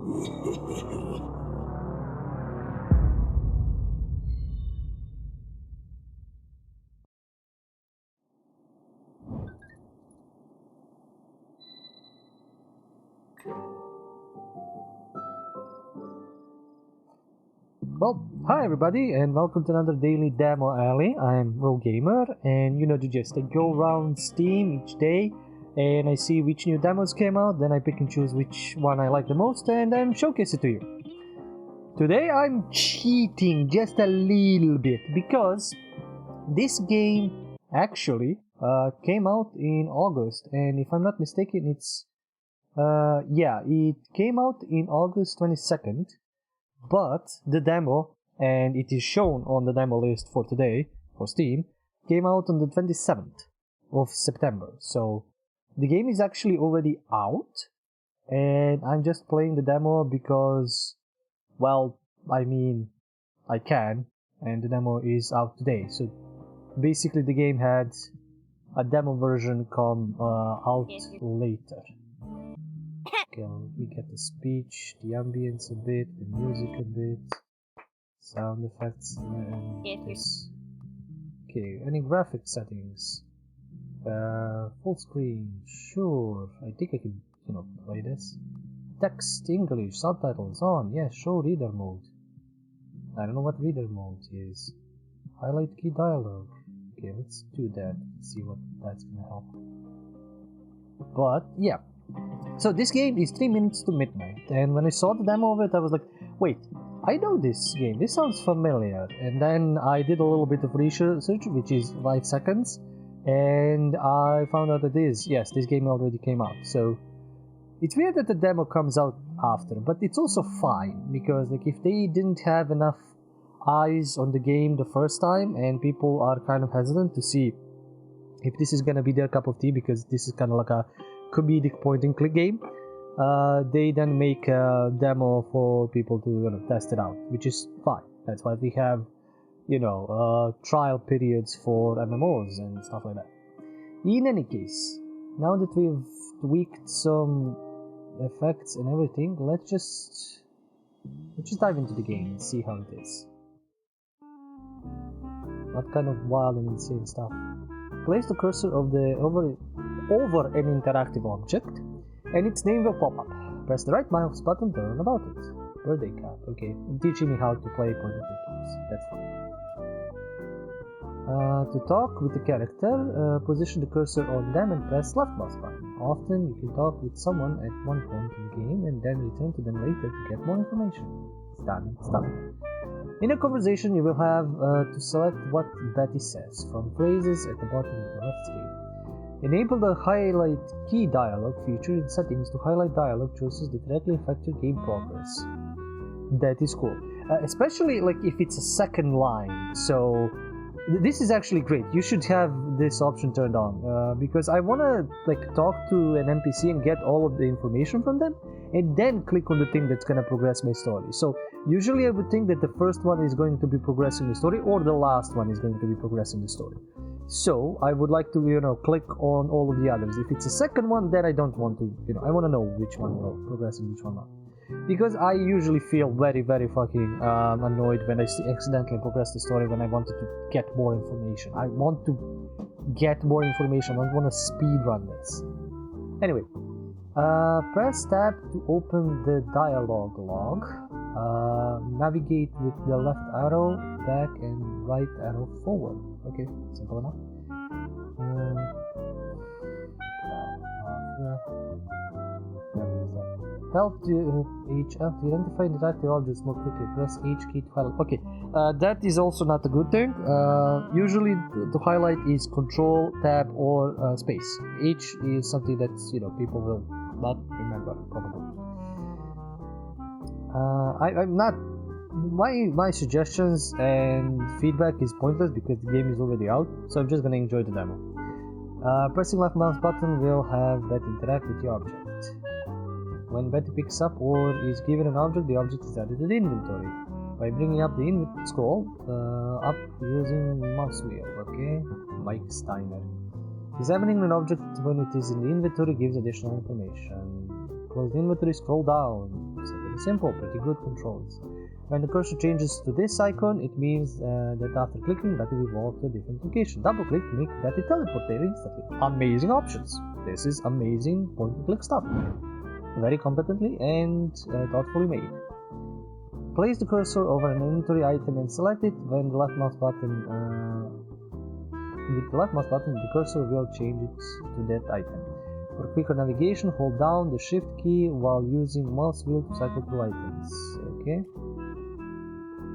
Well, hi everybody, and welcome to another daily demo alley. I'm RoGamer, and you know the gist. I go around Steam each day, and I see which new demos came out. Then I pick and choose which one I like the most, and then showcase it to you. Today I'm cheating just a little bit because this game actually came out in August, and if I'm not mistaken, it came out in August 22nd. But the demo, and it is shown on the demo list for today for Steam, came out on the 27th of September. So the game is actually already out, and I'm just playing the demo because, well, I mean, I can, and the demo is out today. So basically the game had a demo version come out later. Okay, we get the speech, the ambience a bit, the music a bit, sound effects, and this. Okay, any graphic settings? Full screen, sure. I think I can, play this. Text, English, subtitles on, yes, show reader mode. I don't know what reader mode is. Highlight key dialogue. Okay, let's do that, see what that's gonna help. But, yeah. So this game is 3 minutes to midnight, and when I saw the demo of it, I was like, wait, I know this game, this sounds familiar. And then I did a little bit of research, which is 5 seconds, and I found out that yes, this game already came out. So it's weird that the demo comes out after, but it's also fine, because like if they didn't have enough eyes on the game the first time, and people are kind of hesitant to see if this is gonna be their cup of tea, because this is kind of like a comedic point-and-click game, they then make a demo for people to test it out, which is fine. That's why we have, trial periods for MMOs and stuff like that. In any case, now that we've tweaked some effects and everything, let's just dive into the game and see how it is. What kind of wild and insane stuff? Place the cursor over an interactive object, and its name will pop up. Press the right mouse button to learn about it. Birthday card. Okay, teaching me how to play point-and-click games. That's fine. To talk with the character, position the cursor on them and press left mouse button. Often you can talk with someone at one point in the game and then return to them later to get more information. Standard stuff. In a conversation, you will have to select what Betty says from phrases at the bottom of the left screen. Enable the highlight key dialogue feature in settings to highlight dialogue choices that directly affect your game progress. That is cool, especially like if it's a second line. So this is actually great. You should have this option turned on because I want to talk to an NPC and get all of the information from them, and then click on the thing that's gonna progress my story. So usually I would think that the first one is going to be progressing the story, or the last one is going to be progressing the story. So I would like to click on all of the others. If it's a second one, then I don't want to. I want to know which one will progress and which one not. Because I usually feel very, very fucking annoyed when I accidentally progress the story when I wanted to get more information. I want to get more information. I don't want to speed run this. Anyway, press tab to open the dialogue log. Navigate with the left arrow back and right arrow forward. Okay, simple enough. Help to HF to identify interactive objects more quickly. Press H key to highlight. Okay, that is also not a good thing. Usually to highlight is Control, Tab, or space. H is something that people will not remember probably. I'm not. My suggestions and feedback is pointless because the game is already out. So I'm just gonna enjoy the demo. Pressing left mouse button will have Betty interact with the object. When Betty picks up or is given an object, the object is added to the inventory. By bringing up the scroll up using mouse wheel. Okay, Mike Steiner. Examining an object when it is in the inventory gives additional information. Close the inventory, scroll down. So there Pretty simple, pretty good controls. When the cursor changes to this icon, it means that after clicking, that will evolve to a different location. Double click to make that teleport there instantly. Amazing options. This is amazing point-and-click stuff. Very competently and thoughtfully made. Place the cursor over an inventory item and select it. When the left mouse button, with the left mouse button, the cursor will change it to that item. For quicker navigation, hold down the shift key while using mouse wheel to cycle through items. Okay.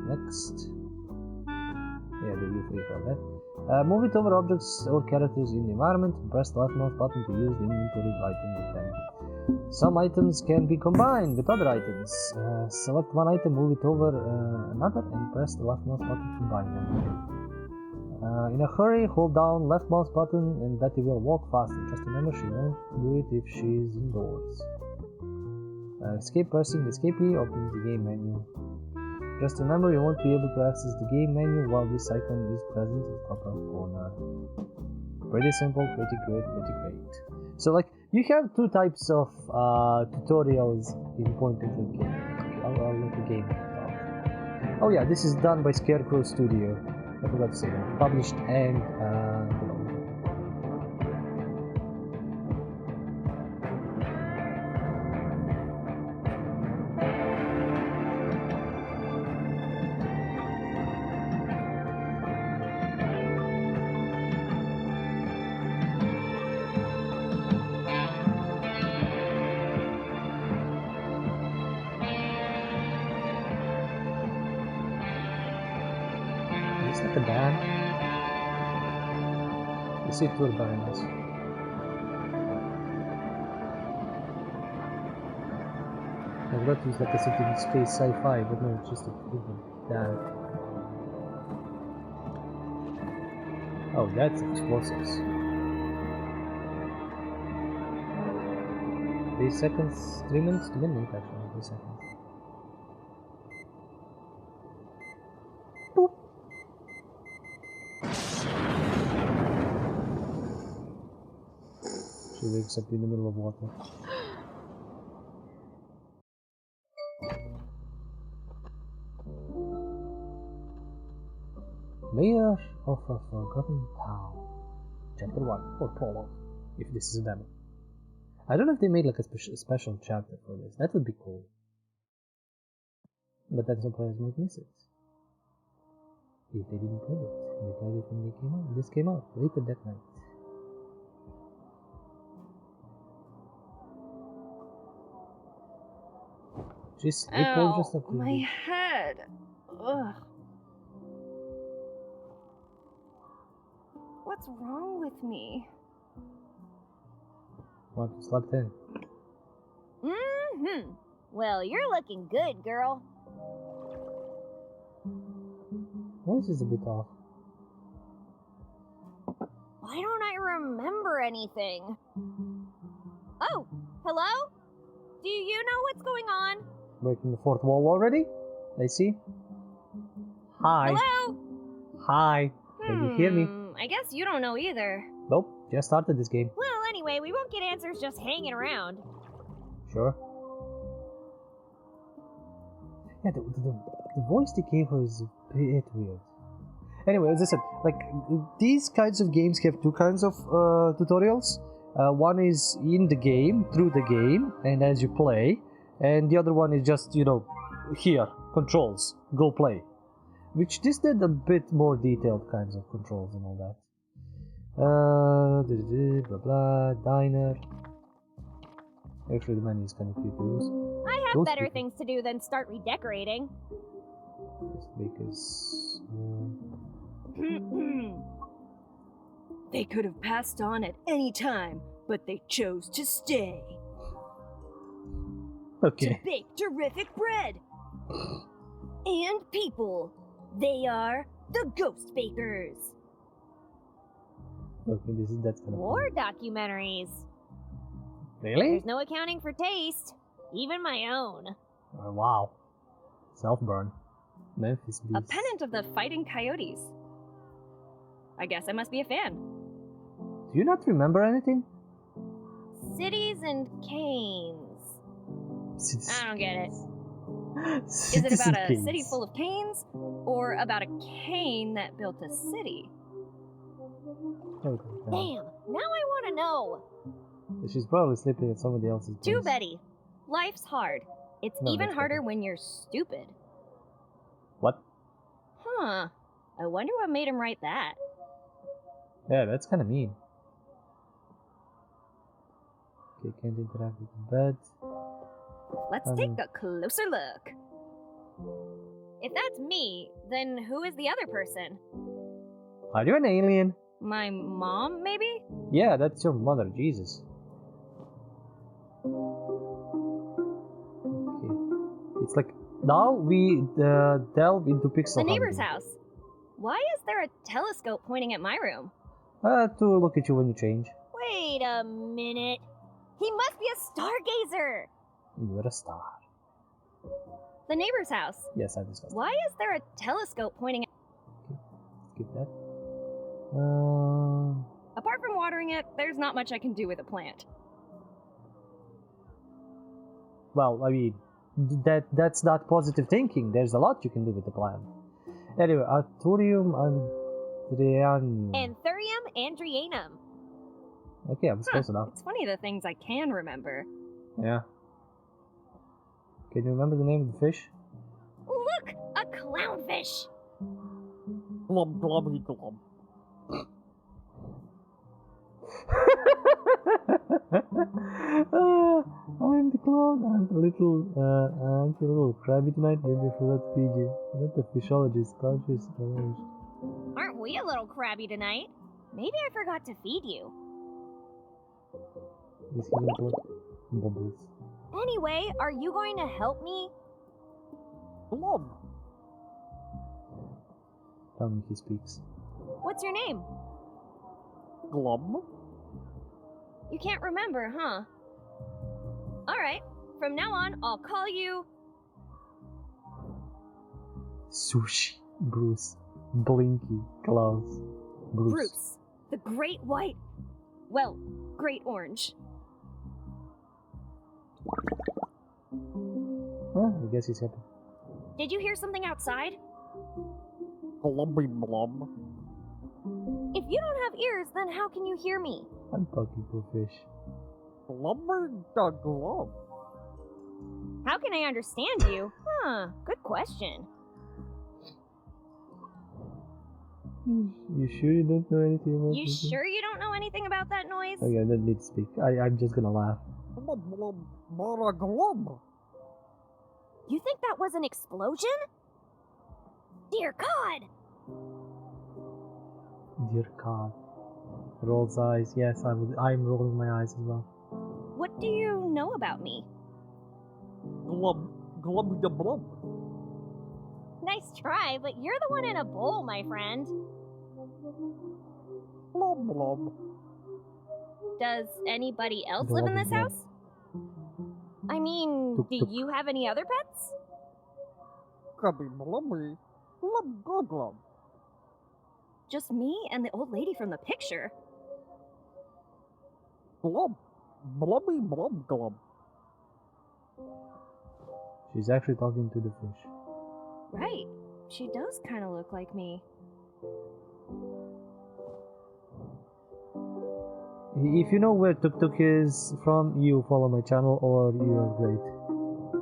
Next. Yeah, the view free for that. Move it over objects or characters in the environment. Press the left mouse button to use the inventory item with them. Some items can be combined with other items. Select one item, move it over another, and press the left mouse button to combine them. In a hurry, hold down left mouse button and Betty will walk faster. Just remember, she won't do it if she's indoors. Escape. Pressing the escape key opens the game menu. Just remember, you won't be able to access the game menu while this icon is present in the top right corner. Pretty simple, pretty good, pretty great. So like, you have two types of tutorials in point-and-click game. I'll let the game talk. Oh yeah, this is done by Scarecrow Studio. I forgot to say that. Published and is that the band? Is it tour bands? I forgot to use like a certain space sci-fi, but no, it's just a different band. Oh, that's explosives. 3 seconds, 3 minutes to midnight actually, 3 seconds. Boop. She wakes up in the middle of water. Mayor of a Forgotten Town. Chapter 1, or prologue, if this is a demo. I don't know if they made like a special chapter for this. That would be cool. But then some players might miss it. If they didn't play it. They played it when they came out. This came out later that night. Just up to my head. Ugh. What's wrong with me? What, you slept in? Mm-hmm. Well, you're looking good, girl. Voice is a bit off. Why don't I remember anything? Oh, hello? Do you know what's going on? Breaking the fourth wall already? I see. Hi. Hello? Hi. Can you hear me? I guess you don't know either. Nope. Just started this game. Well, anyway, we won't get answers just hanging around. Sure. Yeah, the voice they gave her is a bit weird. Anyway, as I said, like, these kinds of games have two kinds of tutorials. One is in the game, through the game, and as you play. And the other one is just, you know, here, controls, go play. Which this did a bit more detailed kinds of controls and all that. Blah blah, diner. Actually, the menu is kind of cute to use. I have better things to do than start redecorating. Because They could have passed on at any time, but they chose to stay. okay. To bake terrific bread. And people. They are the Ghost Bakers. Okay, that's kind of War documentaries. Really? There's no accounting for taste, even my own. Wow. Self-burn. Memphis Beast. A pennant of the Fighting Coyotes. I guess I must be a fan. Do you not remember anything? Cities and canes. I don't get it. Is it about a Citizen city Kanes. full of canes? Or about a cane that built a city? Okay, Damn, now I want to know. She's probably sleeping at somebody else's place. Too Betty. Life's hard. It's No, even that's harder better. when you're stupid. What? Huh. I wonder what made him write that. Yeah, that's kind of mean. Okay, can't interact with the bed. Let's take a closer look. If that's me, then who is the other person? Are you an alien? My mom, maybe? Yeah, that's your mother, Jesus. Okay. It's like, now we delve into pixel The neighbor's hunting. house. Why is there a telescope pointing at my room? To look at you when you change. Wait a minute. He must be a stargazer! You're a star. The neighbor's house. Yes, I discussed. Why is there a telescope pointing at... Skip that. Apart from watering it, there's not much I can do with a plant. Well, I mean, that's not positive thinking. There's a lot you can do with the plant. Anyway, Arturium andrianum. Anthurium andrianum. Okay, I was close enough. It's funny the things I can remember. Yeah. Can you remember the name of the fish? Look! A clownfish! Glub glubby glub. I'm the clown. I'm a little crabby tonight. Maybe I forgot to feed you. Not the fishologist. Conscious arranged. Aren't we a little crabby tonight? Maybe I forgot to feed you. Is he little bubbles? Anyway, are you going to help me? Glub. Tell me he speaks. What's your name? Glub. You can't remember, huh? Alright, from now on, I'll call you... Sushi. Bruce. Blinky. Klaus. Bruce. The Great White... Well, Great Orange. Huh? I guess he's happy. Did you hear something outside? Glubby blub. If you don't have ears, then how can you hear me? I'm talking to a fish. Glubber da glub. How can I understand you? Huh, good question. You sure you don't know anything about You this? sure you don't know anything about that noise? Okay, I don't need to speak. I'm just gonna laugh. Glub glub bara glub. You think that was an explosion? Dear God! Dear God. Rolls eyes. Yes, I'm rolling my eyes as well. What do you know about me? Glub glubby da blub. Nice try, but you're the one in a bowl, my friend. Blub blub. Does anybody else Blub, live in this blub. house? I mean, Tuk, do tuk. you have any other pets? Grubby blubby. Glub glub glub. Just me and the old lady from the picture. Glub. Blubby blub glub. She's actually talking to the fish. Right. She does kind of look like me. If you know where Tuk Tuk is from, you follow my channel or you are great.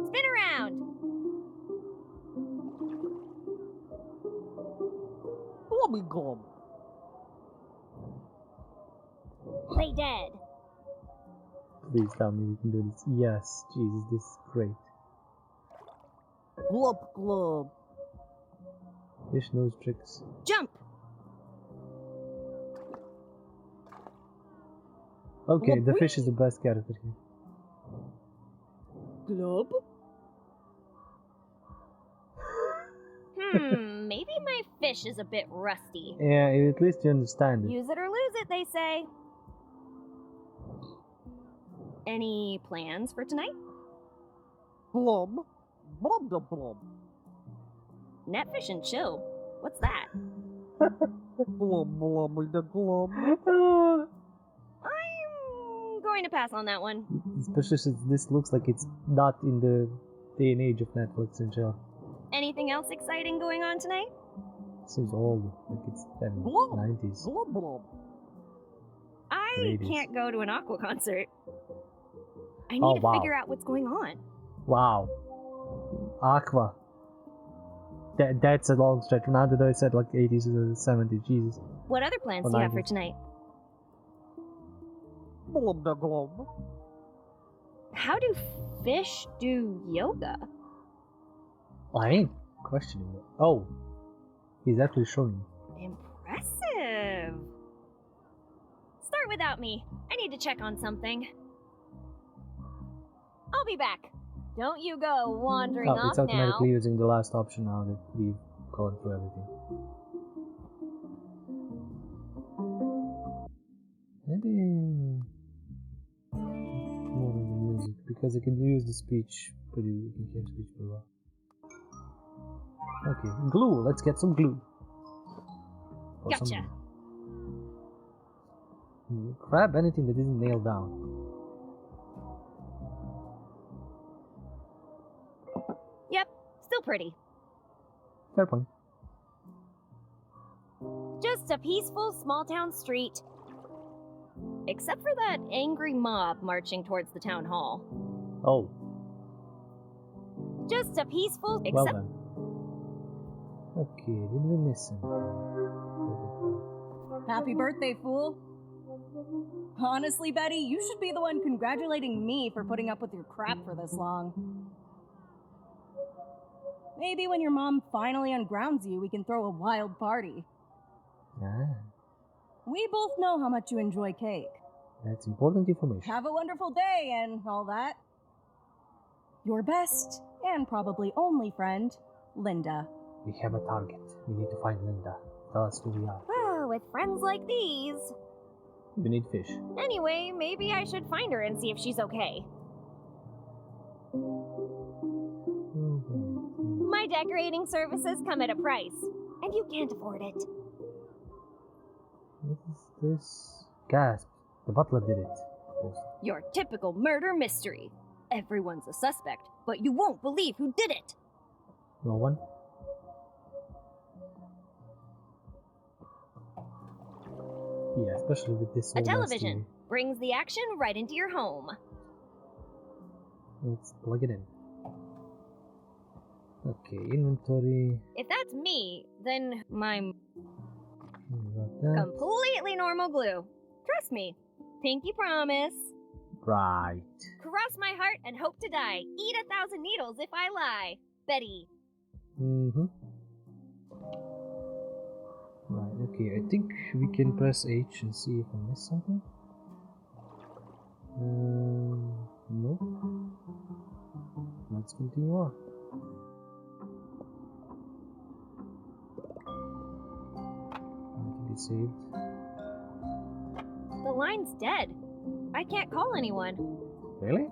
Spin around! Glubby glub. Play dead. Please tell me we can do this. Yes, Jesus, this is great. Glub glub. Fish knows tricks. Jump! Okay, the fish is the best character here. Glub. Maybe my fish is a bit rusty. Yeah, at least you understand it. Use it or lose it, they say. Any plans for tonight? Blub. Blub da blub. Netfish and chill. What's that? Glub blubby da glub. I'm going to pass on that one. Especially since this looks like it's not in the day and age of Netflix and chill. Anything else exciting going on tonight? Seems old, like it's them Glub. 90s. Glub glub. I 80s. can't go to an Aqua concert. I need Oh, to wow. figure out what's going on. Wow. Aqua. That's a long stretch. Now that I said like 80s to the 70s, Jesus. What other plans Or do you have for 90s. tonight? Blub da glub. How do fish do yoga? I ain't questioning it. Oh. He's actually showing. Impressive. Start without me. I need to check on something. I'll be back. Don't you go wandering Oh, off it's automatically now. using the last option now that we've gone through everything. Maybe more of the music because I can use the speech pretty. You can hear speech pretty well. Okay, glue. Let's get some glue. Or some Gotcha. glue. Grab anything that isn't nailed down. Yep, still pretty. Fair point. Just a peaceful small town street. Except for that angry mob marching towards the town hall. Oh, Just a peaceful. well Except then. Okay, did we miss something? Happy birthday, fool. Honestly, Betty, you should be the one congratulating me for putting up with your crap for this long. Maybe when your mom finally ungrounds you, we can throw a wild party. Ah, We both know how much you enjoy cake. that's important information. Have a wonderful day and all that. Your best and probably only friend, Linda. We have a target. We need to find Linda. Tell us who we are. well, with friends like these. We need fish. Anyway, maybe I should find her and see if she's okay. My decorating services come at a price, and you can't afford it. What is this? Gasp. The butler did it. Your typical murder mystery. Everyone's a suspect, but you won't believe who did it. No one? Yeah, especially with this A old ass television brings the action right into your home. TV. Let's plug it in. Okay, inventory. If that's me, then I'm Got that. completely normal glue. Trust me. Pinky promise. Right. Cross my heart and hope to die. Eat 1,000 needles if I lie. Betty. Mm-hmm. Right, okay, I think we can press H and see if I missed something. No. Let's continue on. I think it's saved. The line's dead. I can't call anyone. Really?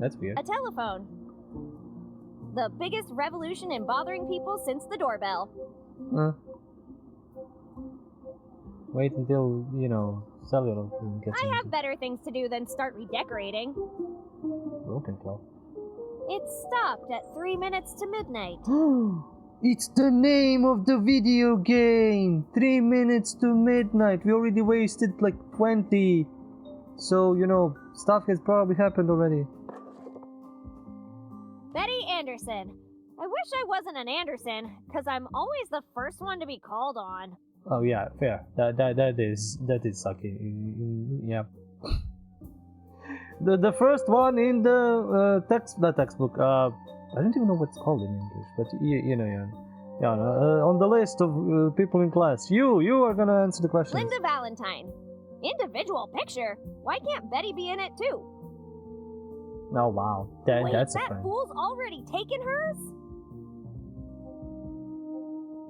That's weird. A telephone. The biggest revolution in bothering people since the doorbell. Wait until, cellular phone gets I have better things to do than start redecorating. broken clock. It stopped at 3 minutes to midnight. It's the name of the video game! 3 minutes to midnight. We already wasted like 20. So, stuff has probably happened already. Betty Anderson. I wish I wasn't an Anderson, because I'm always the first one to be called on. Oh yeah, fair. That is sucky. Yeah. The first one in the textbook. I don't even know what's called in English, but on the list of people in class, you are gonna answer the questions. Linda Valentine. Individual picture. Why can't Betty be in it too? Oh wow, Wait, that's a that friend. fool's already taken hers?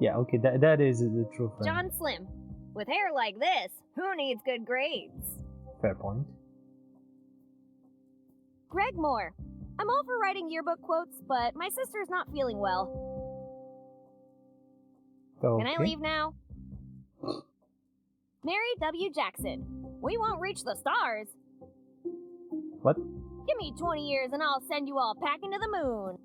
Yeah, okay, that is a true friend. John Slim. With hair like this, who needs good grades? Fair point. Greg Moore. I'm all for writing yearbook quotes, but my sister's not feeling well. Okay. Can I leave now? Mary W. Jackson. We won't reach the stars. What? Give me 20 years and I'll send you all packing to the moon.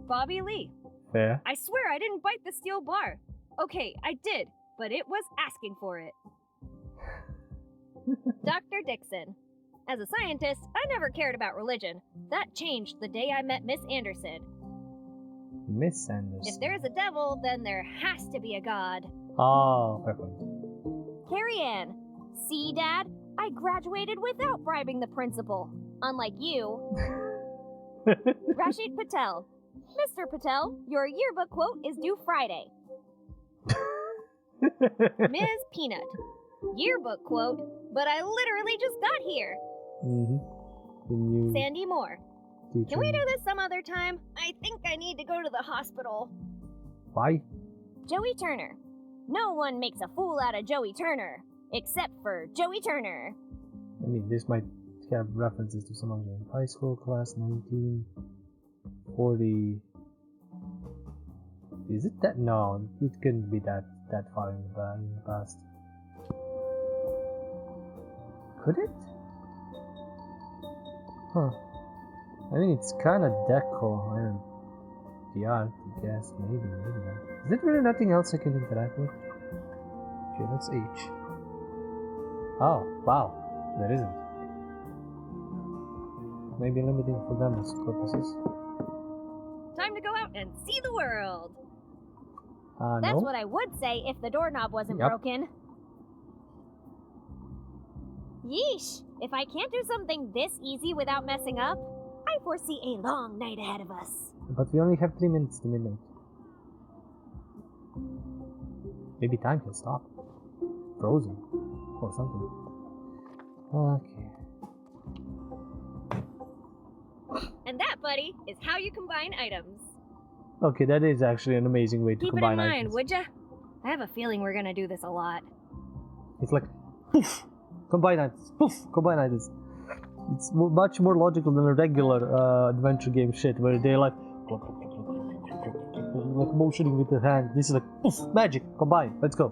Bobby Lee, Fair. I swear I didn't bite the steel bar. Okay, I did, but it was asking for it. Dr. Dixon. As a scientist, I never cared about religion. That changed the day I met Miss Anderson. Miss Sanders. If there's a devil, then there has to be a god. Oh, fair point. Carrie Ann. See, Dad? I graduated without bribing the principal. Unlike you. Rashid Patel. Mr. Patel, your yearbook quote is due Friday. Ms. Peanut. Yearbook quote, but I literally just got here. The new Sandy Moore. teacher. Can we do this some other time? I think I need to go to the hospital. Why? Joey Turner. No one makes a fool out of Joey Turner. Except for Joey Turner. I mean, this might have references to some of the high school class 1940. Is it that? No, it couldn't be that far in the past. Could it? Huh. I mean, it's kind of deco and the art, I guess. Maybe not. Is there really nothing else I can interact with? Okay, that's H. Oh, wow. There isn't. Maybe limiting for demos purposes. Time to go out and see the world. That's No. what I would say if the doorknob wasn't Yep. broken. Yeesh! If I can't do something this easy without messing up, I foresee a long night ahead of us. But we only have 3 minutes to midnight. Maybe time can stop. Frozen. Or something. Okay. And that, buddy, is how you combine items. Okay, that is actually an amazing way to Keep it combine in mind, items. would ya? I have a feeling we're gonna do this a lot. It's like, poof! Combine items. Poof! Combine items. It's much more logical than a regular adventure game shit where they're like motioning with their hand. This is like, poof! Magic! Combine! Let's go.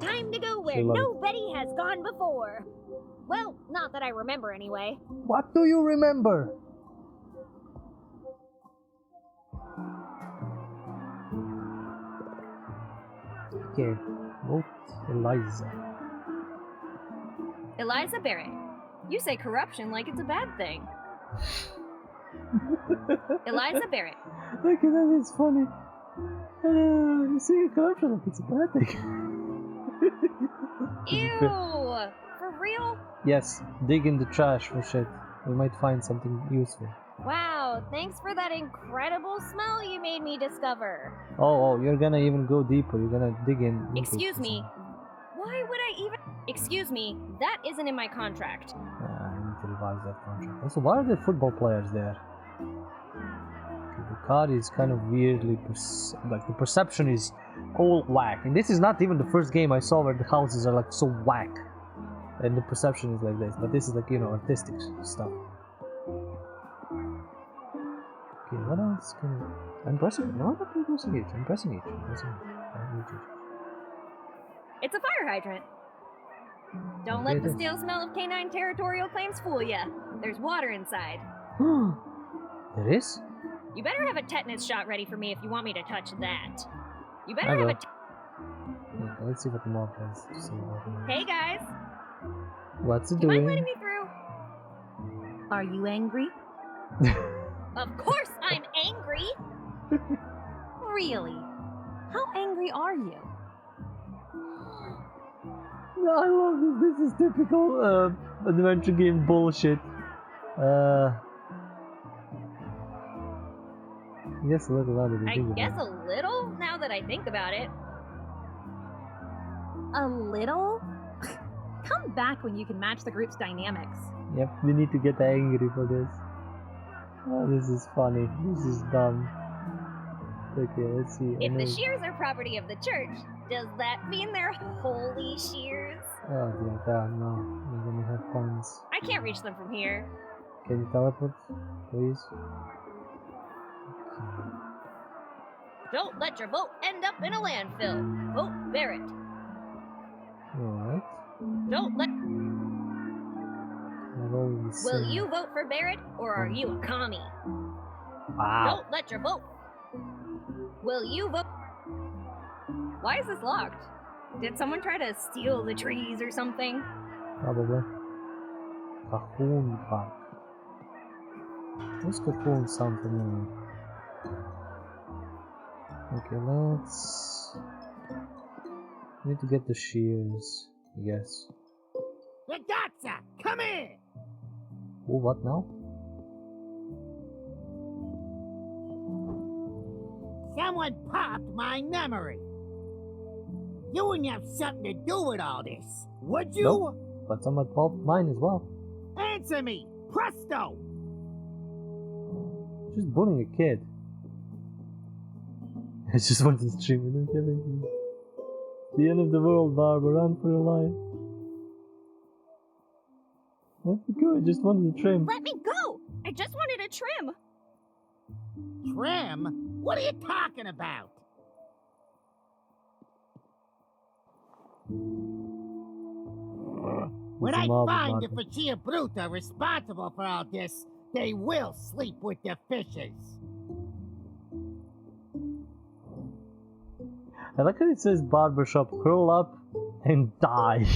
Time to go where I love it. nobody has gone before. Well, not that I remember anyway. What do you remember? Okay, vote Eliza. Eliza Barrett. You say corruption like it's a bad thing. Eliza Barrett. Look at that, it's funny. You see corruption like it's a bad thing. Ew! For real? Yes, dig in the trash for shit. We might find something useful. Wow, thanks for that incredible smell you made me discover. Oh, you're gonna even go deeper. You're gonna dig in. into Excuse it. me. Why would I even... Excuse me, that isn't in my contract. I need to revise that contract. Also, why are there football players there? Okay, the card is kind of weirdly like the perception is all whack. And this is not even the first game I saw where the houses are like so whack. And the perception is like this. But this is like, artistic stuff. Okay, what else can I'm pressing it. No, I'm not pressing it. I'm pressing it. I'm pressing it. It's a fire hydrant. Don't let the stale smell of canine territorial claims fool ya. There's water inside. There is? You better have a tetanus shot ready for me if you want me to touch that. You I better have will. a... Okay, let's see what the mob has to say about it. Hey guys, What's it do you mind doing? letting me through? Are you angry? Of course I'm angry! Really? How angry are you? No, I love this. This is typical adventure game bullshit. I guess a little louder than I think guess about a little, now that I think about it. A little? Come back when you can match the group's dynamics. it. Yep, we need to get angry for this. Oh, this is funny. This is dumb. Okay, let's see. If the Ener- shears are property of the church, does that mean they're holy shears? Oh dear God, no. We're gonna have puns. I can't reach them from here. Can you teleport, please? Okay. Don't let your vote end up in a landfill. Vote Barrett. Alright. Don't let... I all the Will same. you vote for Barrett, or are you a commie? Wow. Don't let your vote. Will you vote? Why is this locked? Did someone try to steal the trees or something? Probably. Cahoon Park. What's Cahoon sound familiar? Okay, let's... Need to get the shears, I guess. Ragazza, come here! Oh, what now? Someone popped my memory. You wouldn't have something to do with all this, would you? Nope. But someone popped mine as well. Answer me, presto! Just bullying a kid. I just wanted to stream it. Okay, the end of the world, Barbara. Run for your life. Let me go. I just wanted to trim. Let me go! I just wanted a trim. Trim? What are you talking about? When I Marvel, find the Marvel. Faccia Bruta responsible for all this, they will sleep with the fishes. I like how it says barbershop. Curl up and die.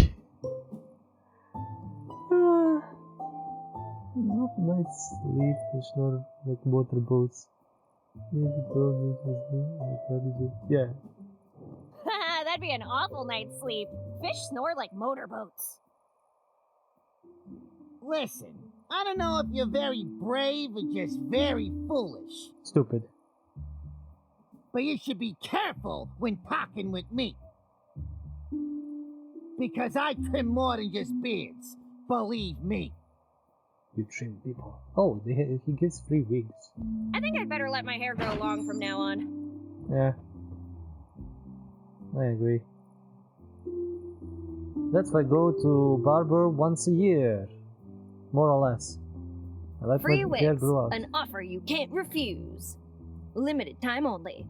Not nice sleep. It's not like motorboats. Yeah. That'd be an awful night's sleep. Fish snore like motorboats. Listen, I don't know if you're very brave or just very foolish, Stupid. but you should be careful when talking with me. Because I trim more than just beards, believe me. You trim people. Oh, he gives free wigs. I think I'd better let my hair grow long from now on. Yeah. I agree. That's why I go to barber once a year. More or less. I let Free my hair wigs, grow out. an offer you can't refuse. Limited time only.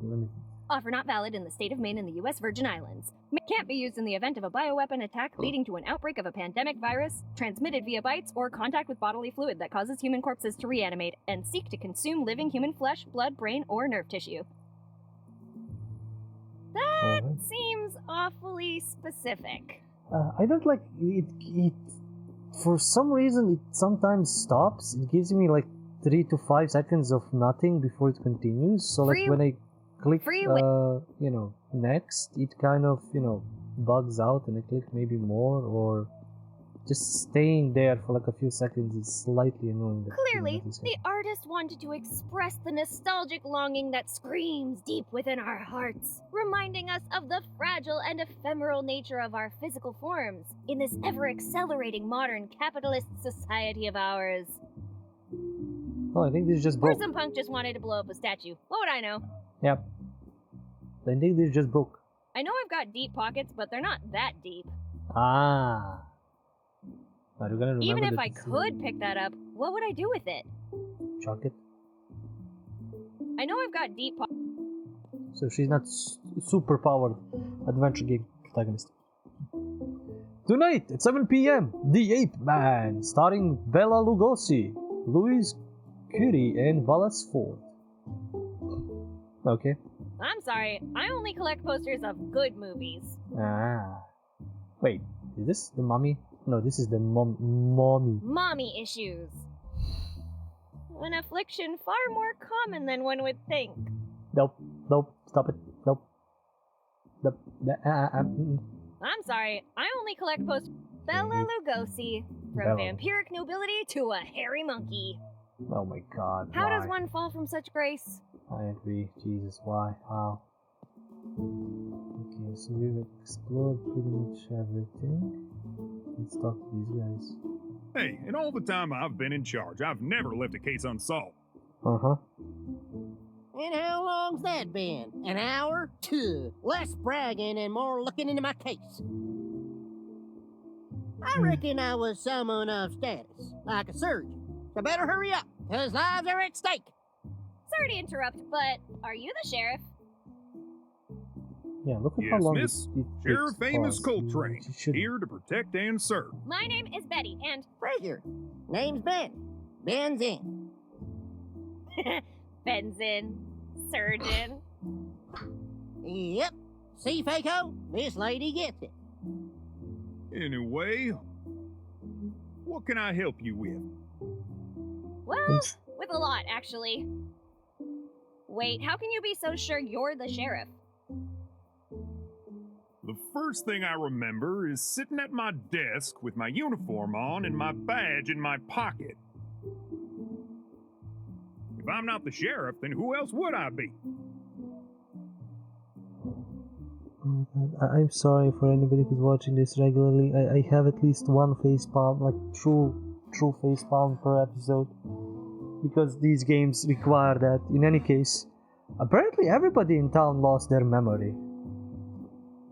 Let me- Offer not valid in the state of Maine and the U.S. Virgin Islands. Can't be used in the event of a bioweapon attack leading to an outbreak of a pandemic virus, transmitted via bites, or contact with bodily fluid that causes human corpses to reanimate and seek to consume living human flesh, blood, brain, or nerve tissue. That Alright. seems awfully specific. I don't like it. For some reason, it sometimes stops. It gives me like 3 to 5 seconds of nothing before it continues. So like Free- when I click, free you know, next, it kind of, you know, bugs out, and I click maybe more, or just staying there for like a few seconds is slightly annoying. that Clearly, that is the artist wanted to express the nostalgic longing that screams deep within our hearts, reminding us of the fragile and ephemeral nature of our physical forms in this ever-accelerating modern capitalist society of ours. Oh, I think this just Or broke. some punk just wanted to blow up a statue. What would I know? Yep. I think this just broke. I know I've got deep pockets, but they're not that deep. Ah. Are you gonna remember Even if that I it's, could pick that up, what would I do with it? chuck it? I know I've got deep pockets. So she's not super powered adventure game protagonist. Tonight at 7 p.m., The Ape Man, starring Bela Lugosi, Louis Curie, and Wallace Ford. Okay. I'm sorry, I only collect posters of good movies. Ah. Wait, is this the mummy? No, this is the mommy. Mommy issues. An affliction far more common than one would think. Nope. Nope. Stop it. Nope. Nope. I'm sorry, I only collect posters. Bella Lugosi. From Bella. vampiric nobility to a hairy monkey. Oh my god. How why? does one fall from such grace? I agree. Jesus, why? How? Okay, so we've explored pretty much everything. Let's talk to these guys. Hey, in all the time I've been in charge, I've never left a case unsolved. Uh-huh. And how long's that been? An hour? 2. Less bragging and more looking into my case. I reckon I was someone of status, like a surgeon. So better hurry up, 'cause lives are at stake. Sorry to interrupt, but are you the sheriff? Yeah, look at how Yes, long miss. it Sheriff takes Amos us. Coltrane, It should- here to protect and serve. My name is Betty, and Frazier. Name's Ben. Ben's in. Benzin, surgeon. Yep. See, Faco? This lady gets it. Anyway, what can I help you with? Well, with a lot, actually. Wait, how can you be so sure you're the sheriff? The first thing I remember is sitting at my desk with my uniform on and my badge in my pocket. If I'm not the sheriff, then who else would I be? Oh, God, I'm sorry for anybody who's watching this regularly. I have at least one facepalm, like true facepalm per episode, because these games require that. In any case, apparently everybody in town lost their memory,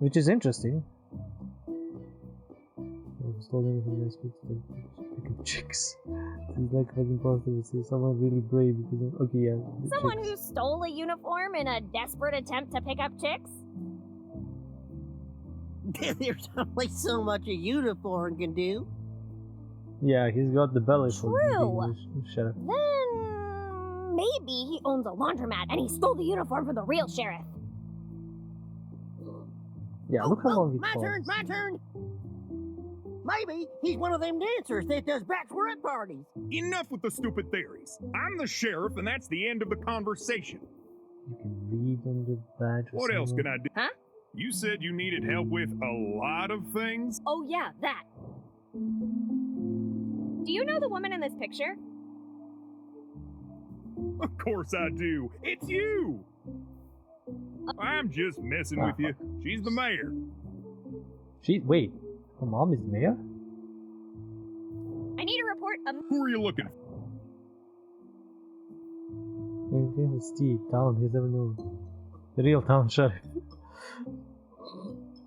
which is interesting. Stole anything else with the picking chicks. It's like fucking possible to say someone really brave because okay, yeah. the Someone chicks. who stole a uniform in a desperate attempt to pick up chicks? There's only so much a uniform can do. Yeah, he's got the belly for True. being the sheriff. Then maybe he owns a laundromat and he stole the uniform from the real sheriff. Yeah, look how long it my falls. turn, my turn. Maybe he's one of them dancers that does bachelorette parties. Enough with the stupid theories. I'm the sheriff, and that's the end of the conversation. You can read on the badge. or What else something. can I do? Huh? You said you needed help with a lot of things? Oh yeah, that. Do you know the woman in this picture? Of course I do. It's you! I'm just messing with you. She's the mayor. Wait, her mom is the mayor? I need to report a Who are you looking for? Steve, town, he's ever known. The real town sheriff.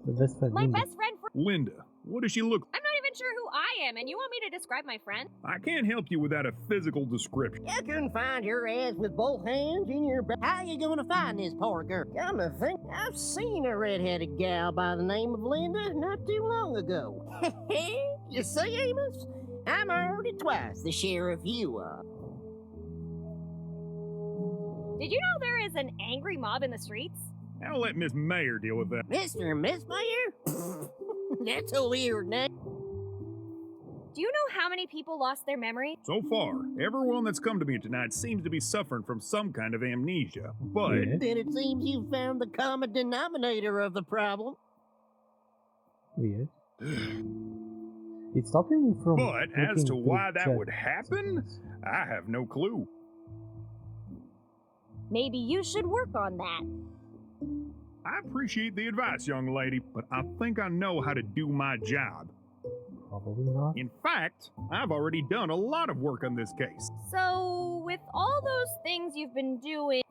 The best friend. my Linda. best friend. Linda. What does she look I'm not even sure who I am, and you want me to describe my friend? I can't help you without a physical description. You can find your ass with both hands in your back. How you gonna find this poor girl? Come to think, I've seen a red-headed gal by the name of Linda not too long ago. You see, Amos? I'm already twice the sheriff you are. Did you know there is an angry mob in the streets? I'll let Miss Mayor deal with that. Mr. and Miss Mayor? That's a weird name. Do you know how many people lost their memory? So far, everyone that's come to me tonight seems to be suffering from some kind of amnesia. But Yeah. Then it seems you found the common denominator of the problem. Weird. It's stopping me from. But as looking to through why that chat. would happen, I have no clue. Maybe you should work on that. I appreciate the advice, young lady, but I think I know how to do my job. Probably not. In fact, I've already done a lot of work on this case. So, with all those things you've been doing,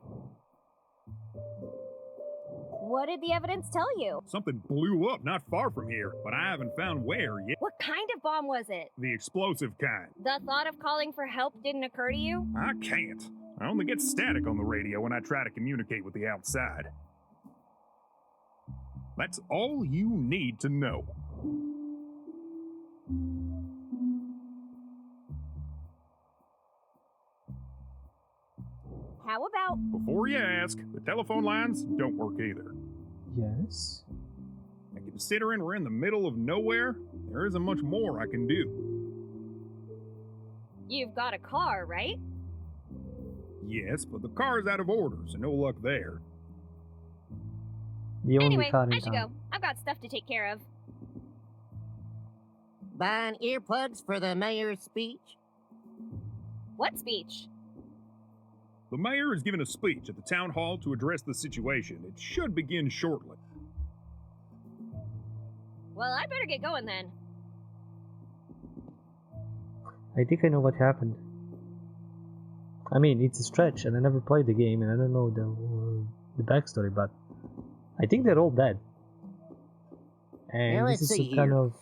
what did the evidence tell you? Something blew up not far from here, but I haven't found where yet. What kind of bomb was it? The explosive kind. The thought of calling for help didn't occur to you? I can't. I only get static on the radio when I try to communicate with the outside. That's all you need to know. How about Before you ask, the telephone lines don't work either. Yes. And considering we're in the middle of nowhere, there isn't much more I can do. you've got a car, right? Yes, but the car's out of order, so no luck there. The only Anyway, car in I should town. go. I've got stuff to take care of. Buying earplugs for the mayor's speech? What speech? The mayor is giving a speech at the town hall to address the situation. It should begin shortly. Well, I better get going then. I think I know what happened. I mean, it's a stretch, and I never played the game, and I don't know the backstory, but I think they're all dead. And Now, this let's is see some kind here. of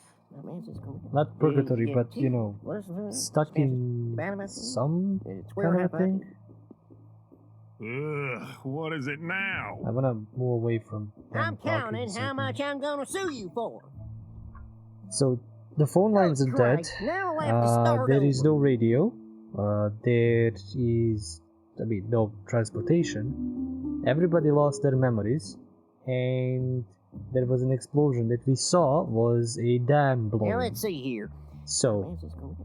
not purgatory, but you know, stuck in some kind of a thing. Ugh, what is it now? I wanna move away from them I'm talking counting so I how can- much I'm gonna sue you for. So the phone lines are dead. Christ, now I'll have to start There is over. no radio. There is, no transportation. Everybody lost their memories, and there was an explosion that we saw was a dam Now blowing. let's see here. So Where's this going?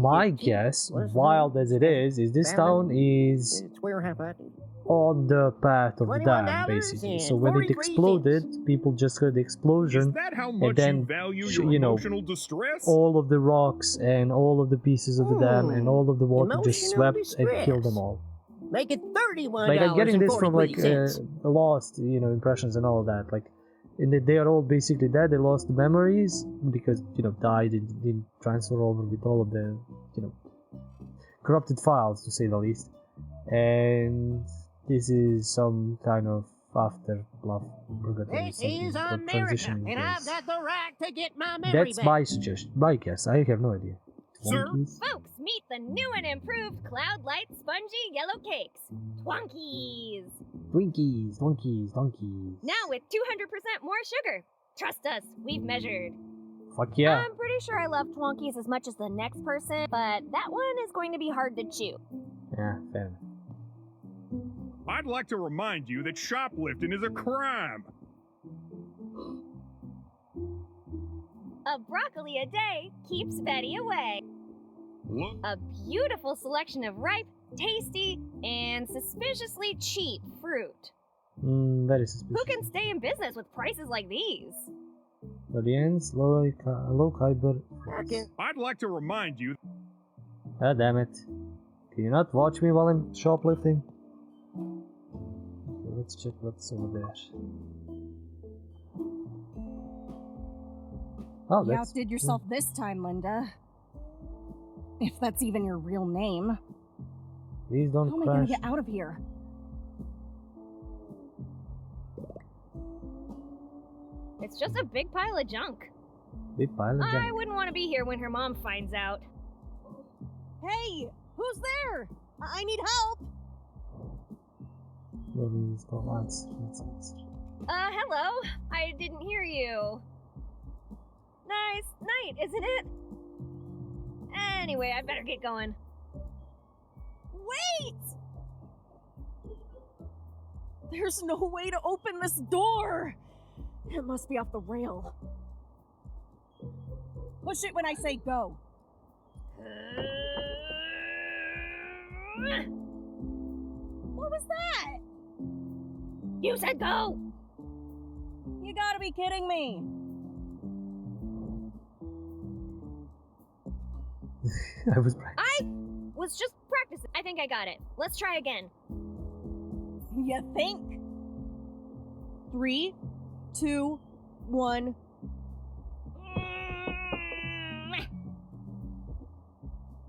my guess, wild as it is this town is It's where how about it? on the path of the dam, $21 basically. and So when it 43 exploded, cents. people just heard the Is explosion. that how much then, you value sh- your you know, emotional distress? All of the rocks and all of the pieces of the dam and all of the water just Emotional swept and killed them distress. all. Make it $31. Like I'm getting this from like cents. lost, impressions and all that. Like, they are all basically dead. They lost the memories because died and didn't transfer over with all of the corrupted files, to say the least. And this is some kind of after bluff purgatory. This something is for America, transitioning and I've days. got the right to get my memory That's back. my suggestion. My guess. I have no idea. Sir? Twonkies? Folks, meet the new and improved Cloud Light Spongy Yellow Cakes. Twonkies! Twinkies, donkeys. Now with 200% more sugar. Trust us, we've measured. Fuck yeah. I'm pretty sure I love Twonkies as much as the next person, but that one is going to be hard to chew. Yeah, fair enough. I'd like to remind you that shoplifting is a crime. A broccoli a day keeps Betty away. Look, A beautiful selection of ripe, tasty, and suspiciously cheap fruit. Very suspicious. Who can stay in business with prices like these? Audience, low fiber. I can- I'd like to remind you Ah, damn it. Can you not watch me while I'm shoplifting? Okay, let's check what's over there. Oh, You that's... outdid yourself this time, Linda. If that's even your real name. Please don't How am I gonna crash. get out of here? It's just a big pile of junk. Big pile of I junk. wouldn't want to be here when her mom finds out. Hey! Who's there? I need help! Please don't answer. Let's answer. Hello? I didn't hear you. Nice night, isn't it? Anyway, I better get going. Wait! There's no way to open this door! It must be off the rail. Push it when I say go. What was that? You said go! You gotta be kidding me. I was Was just practicing. I think I got it. Let's try again. You think? 3, 2, 1.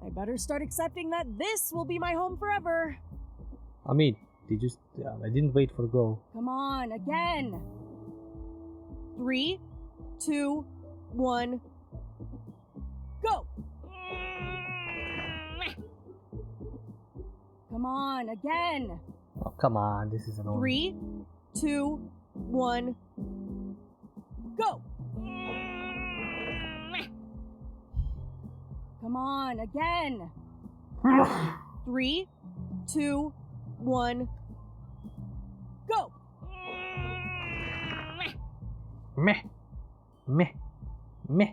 I better start accepting that this will be my home forever. I mean, I didn't wait for go. Come on, again. 3, 2, 1. Go! Come on, again. Oh, come on. This is an old... 3, 2, 1. Go! Come on, again. 3, 2, 1. Go! Meh. Meh. Meh.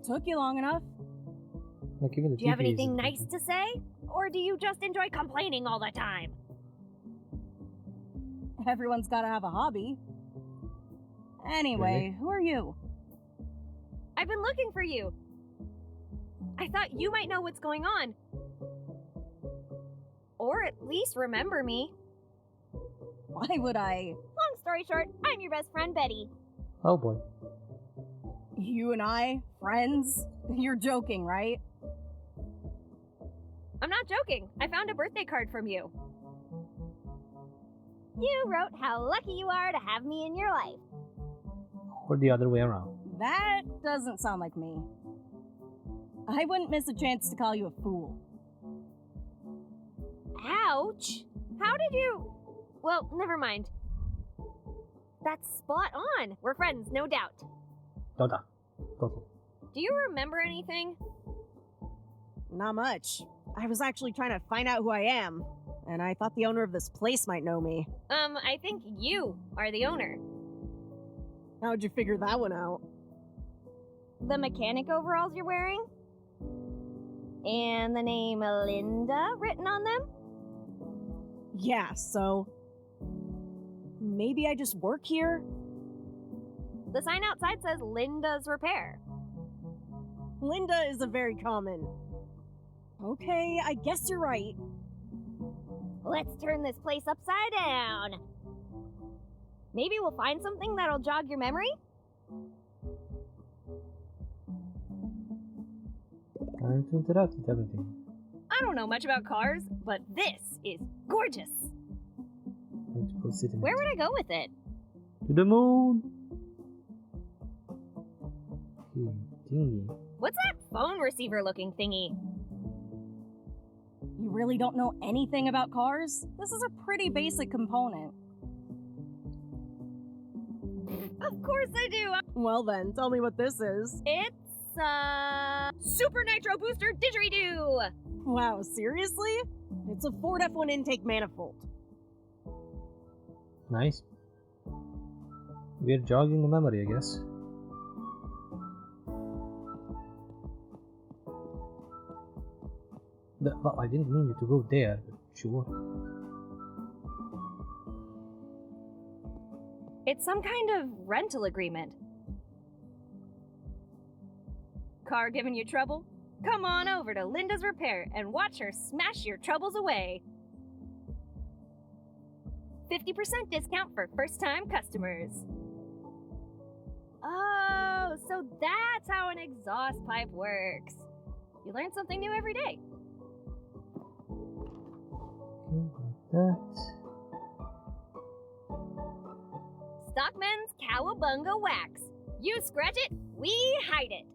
Took you long enough. Like even the Do you have TV is- anything nice to say? Or do you just enjoy complaining all the time? Everyone's gotta have a hobby. Anyway, who are you? I've been looking for you. I thought you might know what's going on. Or at least remember me. Why would I? Long story short, I'm your best friend, Betty. Oh boy. You and I? Friends? You're joking, right? I'm not joking. I found a birthday card from you. You wrote how lucky you are to have me in your life. Or the other way around. That doesn't sound like me. I wouldn't miss a chance to call you a fool. Ouch! How did you... Well, never mind. That's spot on. We're friends, no doubt. Dota. Total. Do you remember anything? Not much. I was actually trying to find out who I am, and I thought the owner of this place might know me. I think you are the owner. How'd you figure that one out? The mechanic overalls you're wearing? And the name Linda written on them? Yeah, so... maybe I just work here? The sign outside says Linda's Repair. Linda is a very common... Okay, I guess you're right. Let's turn this place upside down. Maybe we'll find something that'll jog your memory? Trying to interact with everything. I don't know much about cars, but this is gorgeous. Let's go sit in Where it. would I go with it? To the moon! Okay, thingy. What's that phone receiver looking thingy? You really don't know anything about cars? This is a pretty basic component. Of course I do. Well then, tell me what this is. It's Super Nitro Booster Didgeridoo. Wow, seriously? It's a Ford F1 intake manifold. Nice. We're jogging the memory, I guess. Well, I didn't mean you to go there, but sure. It's some kind of rental agreement. Car giving you trouble? Come on over to Linda's Repair and watch her smash your troubles away. 50% discount for first-time customers. Oh, so that's how an exhaust pipe works. You learn something new every day. Okay, like that. Stockman's Cowabunga Wax. You scratch it, we hide it.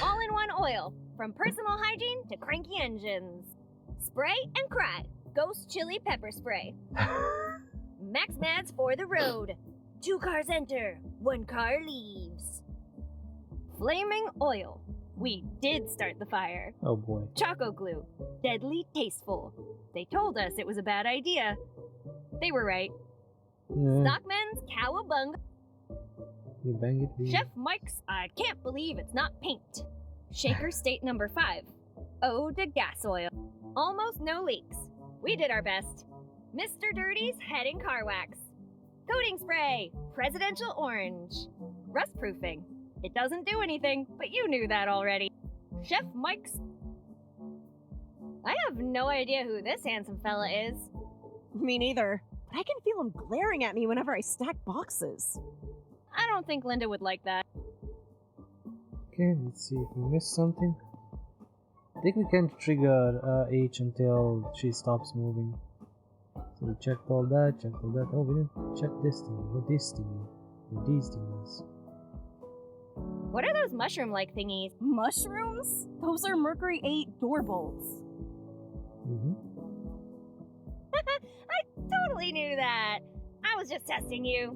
All-in-one oil, from personal hygiene to cranky engines. Spray and cry. Ghost Chili Pepper Spray. Max Mads for the road. 2 cars enter, 1 car leaves. Flaming oil. We did start the fire. Oh boy. Choco glue. Deadly tasteful. They told us it was a bad idea. They were right. Yeah, Stockman's Cowabunga. you bang it. We... Chef Mike's I can't believe it's not paint. Shaker State number 5. Ode to gas oil. Almost no leaks. We did our best. Mr. Dirty's Head and Car Wax. Coating spray. Presidential orange. Rust proofing. It doesn't do anything, but you knew that already. Chef Mike's... I have no idea who this handsome fella is. Me neither. But I can feel him glaring at me whenever I stack boxes. I don't think Linda would like that. Okay, let's see if we missed something. I think we can't trigger H until she stops moving. So we checked all that, Oh, we didn't check this thing, or this thing, or these things. What are those mushroom-like thingies? Mushrooms? Those are Mercury 8 door bolts. I totally knew that. I was just testing you.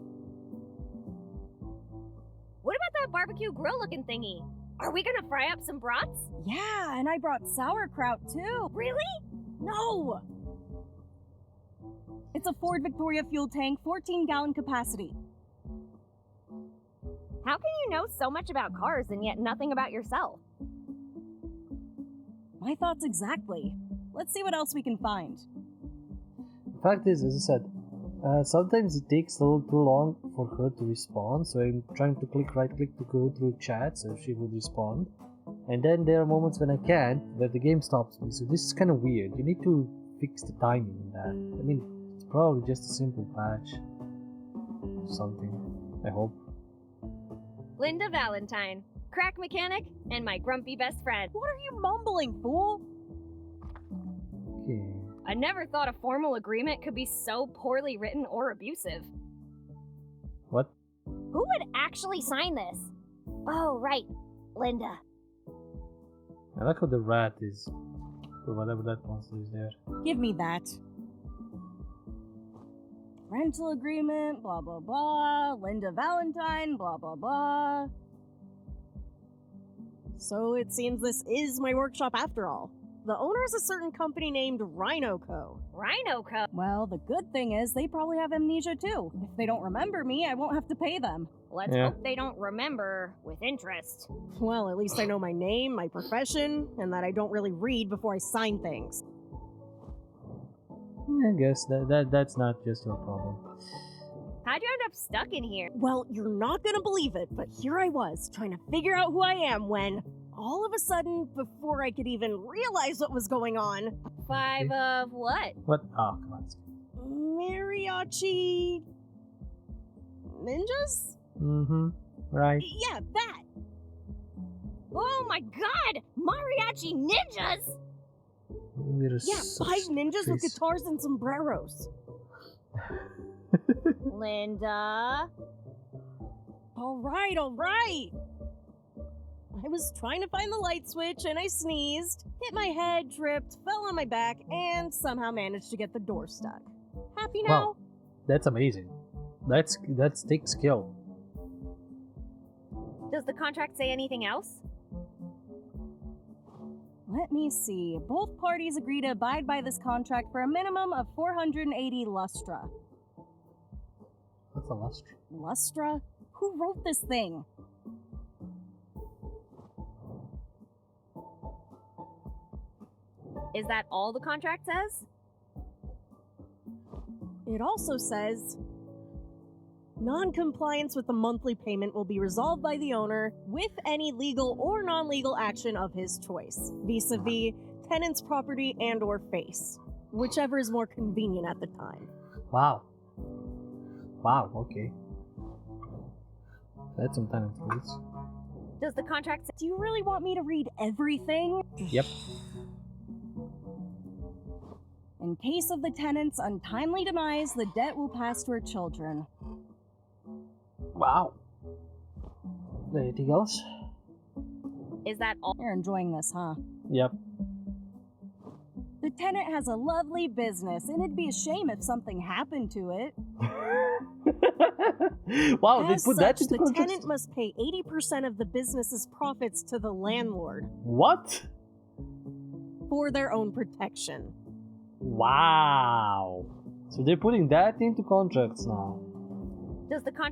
What about that barbecue grill-looking thingy? Are we gonna fry up some brats? Yeah, and I brought sauerkraut too. Really? No! It's a Ford Victoria fuel tank, 14-gallon capacity. How can you know so much about cars and yet nothing about yourself? My thoughts exactly. Let's see what else we can find. The fact is, as I said, sometimes it takes a little too long for her to respond, so I'm trying to right click to go through chat so she would respond. And then there are moments when I can't, where the game stops me, so this is kind of weird. You need to fix the timing in that. I mean, it's probably just a simple patch. Something, I hope. Linda Valentine, crack mechanic, and my grumpy best friend. What are you mumbling, fool? Okay. I never thought a formal agreement could be so poorly written or abusive. What? Who would actually sign this? Oh, right. Linda. I like how the rat is, or whatever that monster is there. Give me that. Rental agreement, blah blah blah. Linda Valentine, blah blah blah. So it seems this is my workshop after all. The owner is a certain company named Rhino Co. Rhino Co. Well, the good thing is they probably have amnesia too. If they don't remember me, I won't have to pay them. Let's Yeah. hope they don't remember with interest. Well, at least I know my name, my profession, and that I don't really read before I sign things. I guess that's not just your problem. How'd you end up stuck in here? Well, you're not gonna believe it, but here I was, trying to figure out who I am when, all of a sudden, before I could even realize what was going on, 5 of what? What? Oh, come on. mariachi ninjas? Mm-hmm. Right. Yeah, that! Oh my god! Mariachi ninjas! We're Yeah, so 5 ninjas with please. guitars and sombreros. Linda. Alright, alright! I was trying to find the light switch and I sneezed, hit my head, tripped, fell on my back, and somehow managed to get the door stuck. Happy now? Wow. That's amazing. That's thick skill. Does the contract say anything else? Let me see. Both parties agree to abide by this contract for a minimum of 480 lustra. What's a lustre? Lustra? Who wrote this thing? Is that all the contract says? It also says non-compliance with the monthly payment will be resolved by the owner with any legal or non-legal action of his choice, vis-a-vis tenant's property and or face, whichever is more convenient at the time. Wow. Wow, okay. That's some tenants, please. Does the contract say Do you really want me to read everything? Yep. In case of the tenant's untimely demise, the debt will pass to her children. Wow. Anything else? is that all? You're enjoying this, huh? Yep. The tenant has a lovely business, and it'd be a shame if something happened to it. Wow, they As put such, that into the context. tenant must pay 80% of the business's profits to the landlord What? for their own protection. Wow. So they're putting that into contracts now. Does the con?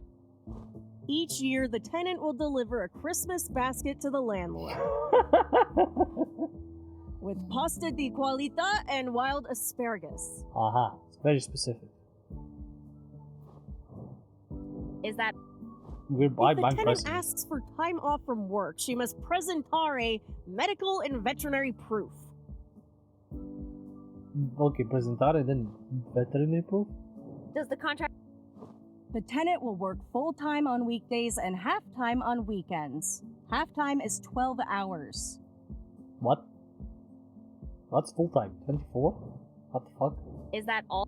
Each year, the tenant will deliver a Christmas basket to the landlord with pasta di qualità and wild asparagus. Aha, it's very specific. Is that We're If the I'm tenant pressing. asks for time off from work, she must presentare medical and veterinary proof. Okay, presentare, then veterinary proof? does the contract? The tenant will work full-time on weekdays and half-time on weekends. Half-time is 12 hours. What? What's full time? 24? What the fuck? Is that all?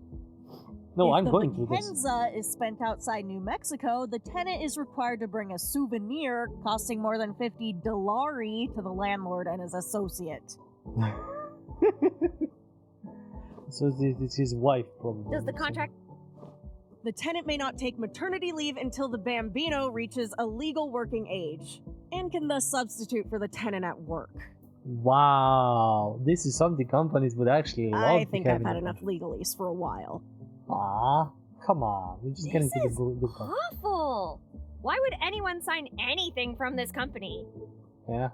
No, If I'm the going through this. Vacanza is spent outside New Mexico, the tenant is required to bring a souvenir costing more than $50 to the landlord and his associate. So it's his wife, probably. Does the contract? The tenant may not take maternity leave until the bambino reaches a legal working age and can thus substitute for the tenant at work. Wow, this is something companies would actually love I to think have I've in had their enough legalese for a while. Ah, come on. We're just getting This to is the good part. awful. Why would anyone sign anything from this company? Yeah.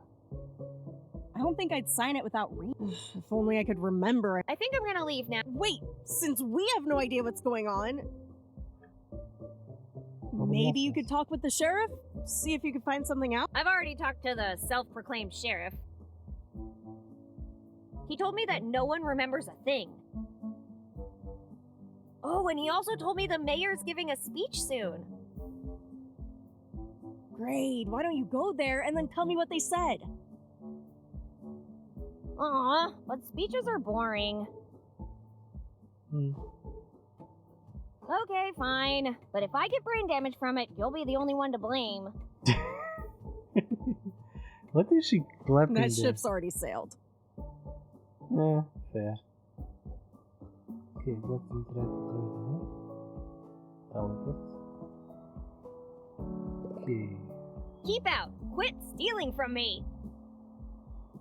I don't think I'd sign it without reading. If only I could remember it. I think I'm gonna leave now. Wait, since we have no idea what's going on, Well, maybe yes, you could talk with the sheriff? See if you could find something out? I've already talked to the self-proclaimed sheriff. He told me that no one remembers a thing. Oh, and he also told me the mayor's giving a speech soon. Great, why don't you go there and then tell me what they said? Aw, but speeches are boring. Hmm. Okay, fine. But if I get brain damage from it, you'll be the only one to blame. What is she clapping That there? ship's already sailed. Yeah, fair. Okay, let's interact with teleport. Okay. Keep out! Quit stealing from me!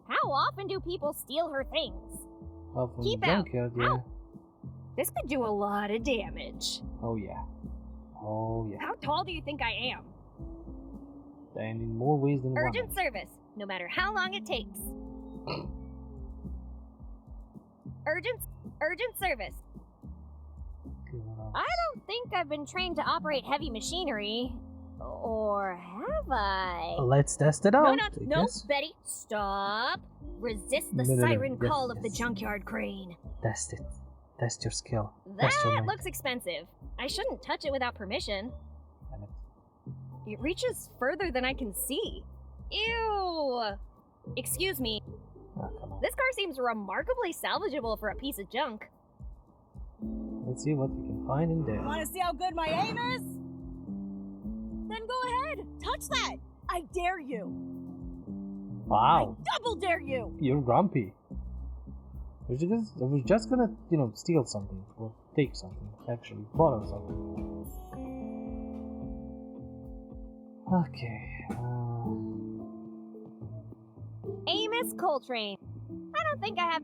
How often do people steal her things? Well, from Keep the out. junkyard, yeah. Out. This could do a lot of damage. Oh yeah. Oh yeah. How tall do you think I am? And in more ways than Urgent one. service, no matter how long it takes. Urgent service. Okay, what else? I don't think I've been trained to operate heavy machinery. Or have I? Let's test it out. I No, guess. Betty, stop. Resist the No, no, no, siren yes, call of the yes. junkyard crane. Test it. Test your skill. Test your That might. looks expensive. I shouldn't touch it without permission. Damn it. It reaches further than I can see. Ew! Excuse me, Ah, come on. this car seems remarkably salvageable for a piece of junk. Let's see what we can find in there. Want to see how good my aim is? Then go ahead. Touch that. I dare you. Wow. I double dare you. You're grumpy. I was just gonna, steal something or take something. Actually, borrow something. Okay. Amos Coltrane. I don't think I have.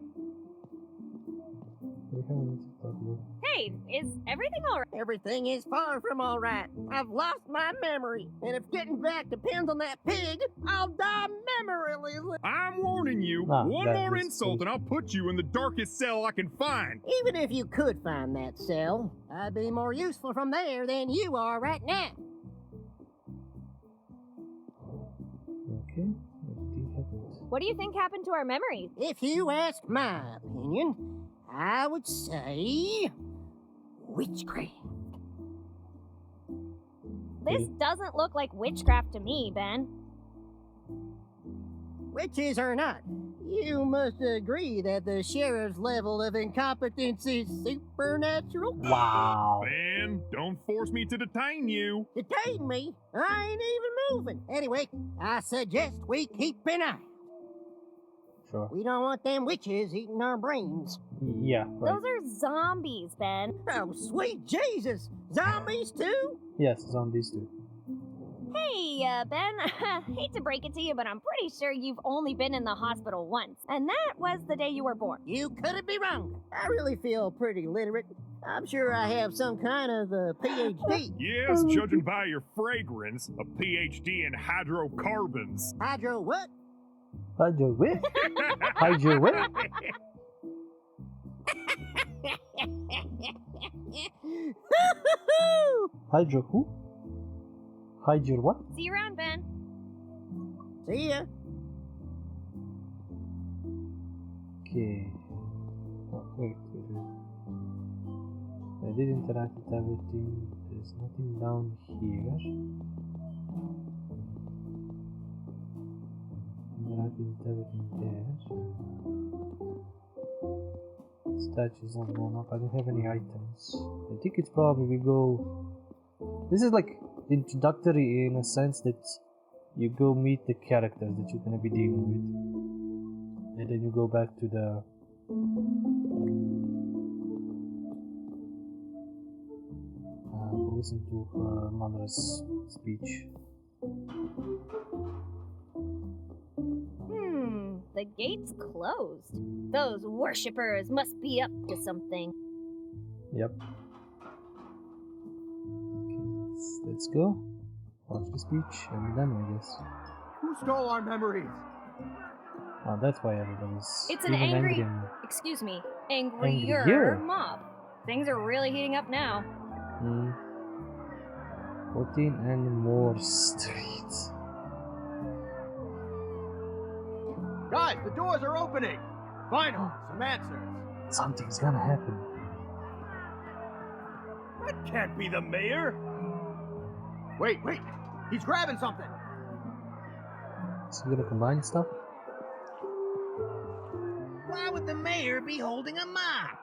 We haven't talked about. Hey, is everything alright? Everything is far from all right. I've lost my memory, and if getting back depends on that pig, I'll die memoryless. I'm warning you. Ah, One that more is insult and I'll put you in the darkest cell I can find. Even if you could find that cell, I'd be more useful from there than you are right now. Okay. Everything happened. What do you think happened to our memories? If you ask my opinion, I would say witchcraft. This doesn't look like witchcraft to me, Ben. Witches or not, you must agree that the sheriff's level of incompetence is supernatural. Wow. Ben, don't force me to detain you. Detain me? I ain't even moving. Anyway, I suggest we keep an eye. Sure. We don't want them witches eating our brains. Yeah. Right. Those are zombies, Ben. Oh, sweet Jesus! Zombies too? Yes, zombies too. Hey, Ben, hate to break it to you, but I'm pretty sure you've only been in the hospital once, and that was the day you were born. You couldn't be wrong. I really feel pretty literate. I'm sure I have some kind of PhD. Yes, judging by your fragrance, a PhD in hydrocarbons. Hydro what? Hide your whip. Hide your whip. Hide your who? Hide your what? See you around, Ben. See ya. Okay. Oh, wait. I did interact with everything. There's nothing down here. Interacted with everything there. Statues on blown up. I don't have any items. I think it's probably we go. This is like introductory in a sense that you go meet the characters that you're gonna be dealing with, and then you go back to the listen to her mother's speech. The gate's closed. Those worshippers must be up to something. Yep. Okay, let's go. Watch the speech and then I guess. Who stole our memories? Oh, that's why everybody's It's an even angry- and- Excuse me, angrier Angrier? mob. Things are really heating up now. 14 and more streets. Guys, the doors are opening! Finally, some answers. Something's gonna happen. That can't be the mayor! Wait, he's grabbing something! Is he gonna combine stuff? Why would the mayor be holding a mob?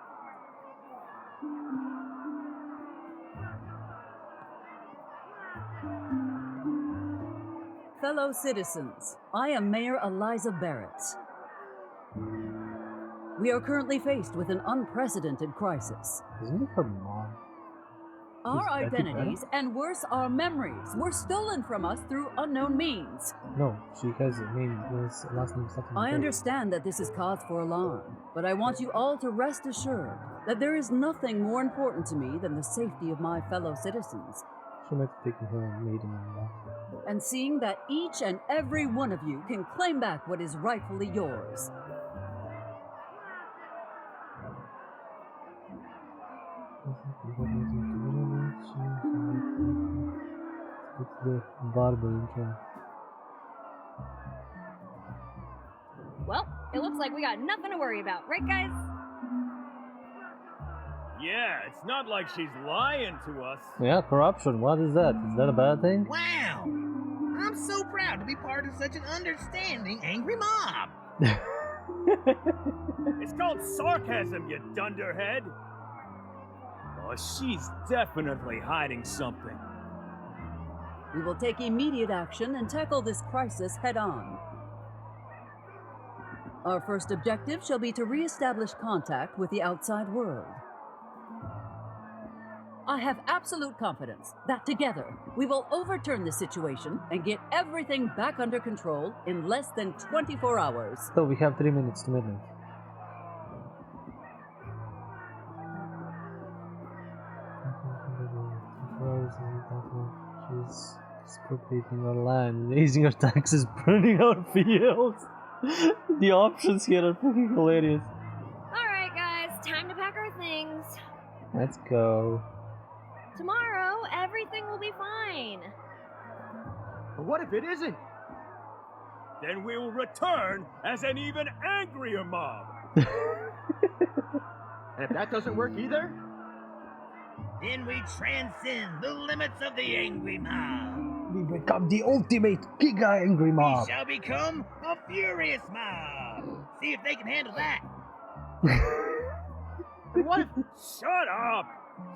fellow citizens, I am Mayor Eliza Barrett. We are currently faced with an unprecedented crisis. Isn't it her mom? Our Is Betty identities, and worse, our memories, were stolen from us through unknown means. No, she has a name. His last name starts with I K. understand that this is cause for alarm, but I want you all to rest assured that there is nothing more important to me than the safety of my fellow citizens, She might have taken her maiden name. and seeing that each and every one of you can claim back what is rightfully yours. It's the barber intro. Well, it looks like we got nothing to worry about, right, guys? Yeah, it's not like she's lying to us. Yeah, corruption. What is that? Is that a bad thing? Wow! I'm so proud to be part of such an understanding, angry mob. It's called sarcasm, you dunderhead. Oh, she's definitely hiding something. We will take immediate action and tackle this crisis head on. Our first objective shall be to re-establish contact with the outside world. I have absolute confidence that together we will overturn the situation and get everything back under control in less than 24 hours. So we have 3 minutes to midnight. She's expropriating our land, raising our taxes, burning our fields. The options here are fucking hilarious. Alright, guys, time to pack our things. Let's go. Tomorrow, everything will be fine. But what if it isn't? Then we will return as an even angrier mob. And if that doesn't work either? Then we transcend the limits of the angry mob. We become the ultimate Giga Angry Mob. We shall become a furious mob. See if they can handle that. What if... Shut up!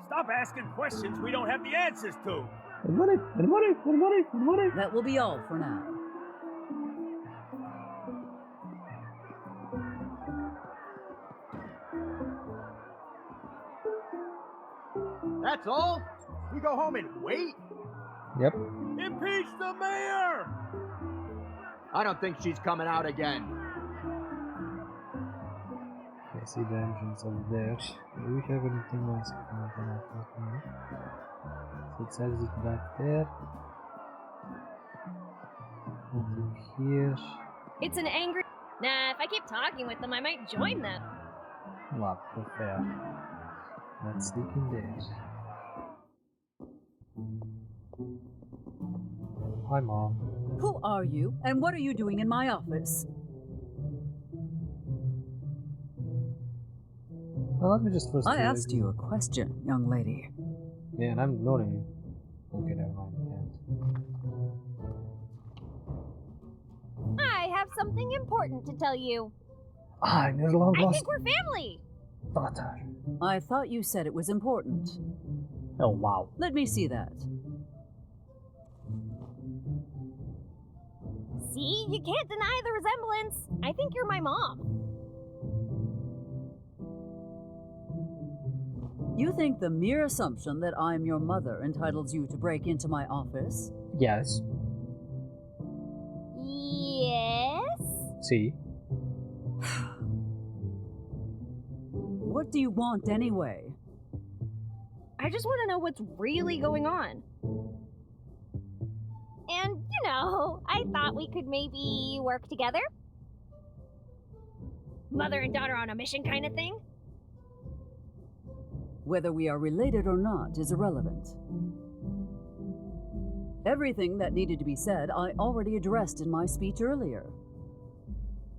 Stop asking questions we don't have the answers to. Money. That will be all for now. That's all? We go home and wait? Yep. Impeach the mayor! I don't think she's coming out again. I see the entrance over there. Do we have anything else? So it says it back there. Nothing here. It's an angry. Nah, if I keep talking with them, I might join them. What the fair? Let's sneak in there. Hi, Mom. Who are you, and what are you doing in my office? Well, let me just first. I asked you a question, young lady. Yeah, and I'm ignoring you. Okay, never mind. I have something important to tell you. I'm your long I lost think we're family. daughter. I thought you said it was important. Oh, wow. Let me see that. See, you can't deny the resemblance. I think you're my mom. You think the mere assumption that I'm your mother entitles you to break into my office? Yes. Yes? See? What do you want anyway? I just want to know what's really going on. And, I thought we could maybe work together. Mother and daughter on a mission kind of thing? Whether we are related or not is irrelevant. Everything that needed to be said I already addressed in my speech earlier.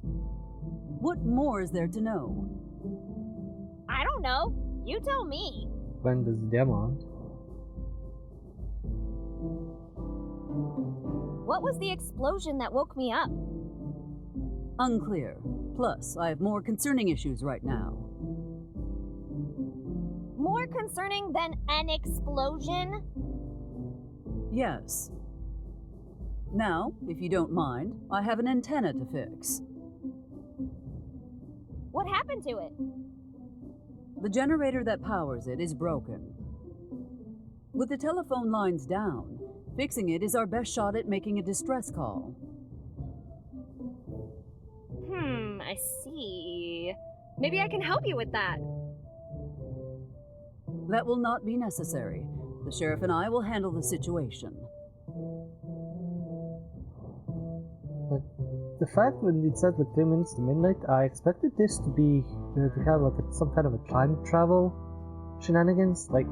What more is there to know? I don't know. You tell me. When does the diamond? What was the explosion that woke me up? Unclear. Plus, I have more concerning issues right now. More concerning than an explosion? Yes. Now, if you don't mind, I have an antenna to fix. What happened to it? The generator that powers it is broken. With the telephone lines down, fixing it is our best shot at making a distress call. I see. Maybe I can help you with that. That will not be necessary. The sheriff and I will handle the situation. But the fact when it said like 3 minutes to midnight, I expected this to be to have like some kind of a time travel shenanigans. Like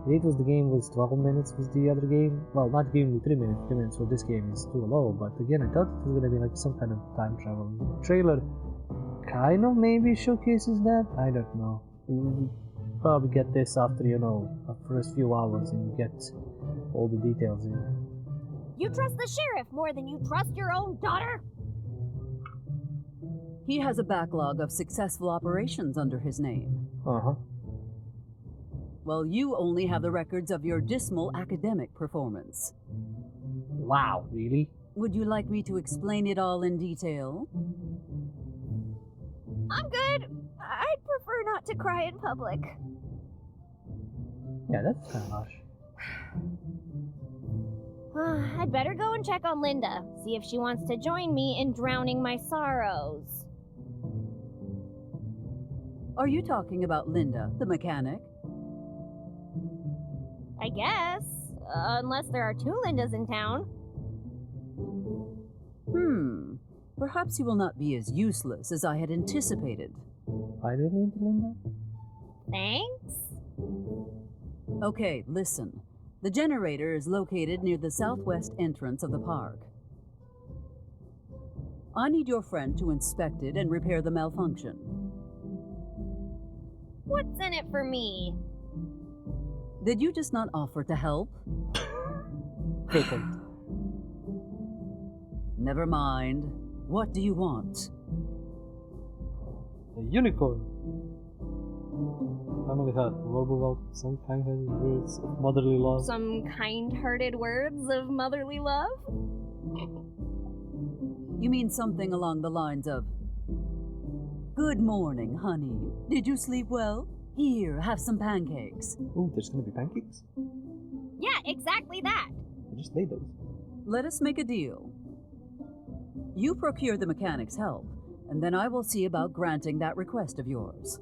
8 was the game, was 12 minutes was the other game. Well, not giving me 3 minutes. 3 minutes for this game is too low. But again, I thought it was gonna be like some kind of time travel. The trailer kind of maybe showcases that. I don't know. We'll probably get this after the first few hours and you get all the details in. You trust the sheriff more than you trust your own daughter? He has a backlog of successful operations under his name. While you only have the records of your dismal academic performance. Wow, really? Would you like me to explain it all in detail? I'm good. I'd prefer not to cry in public. Yeah, that's kind of harsh. I'd better go and check on Linda, see if she wants to join me in drowning my sorrows. Are you talking about Linda, the mechanic? I guess. Unless there are 2 Lindas in town. Perhaps you will not be as useless as I had anticipated. I didn't mean to Linda. Thanks. Okay, listen. The generator is located near the southwest entrance of the park. I need your friend to inspect it and repair the malfunction. What's in it for me? Did you just not offer to help? Vacant. Never mind. What do you want? A unicorn. Family hut. Verbal welcome. Some kind-hearted words of motherly love. Some kind-hearted words of motherly love? You mean something along the lines of, "Good morning, honey. Did you sleep well? Here, have some pancakes." Ooh, there's gonna be pancakes? Yeah, exactly that. I just made those. Let us make a deal. You procure the mechanic's help, and then I will see about granting that request of yours.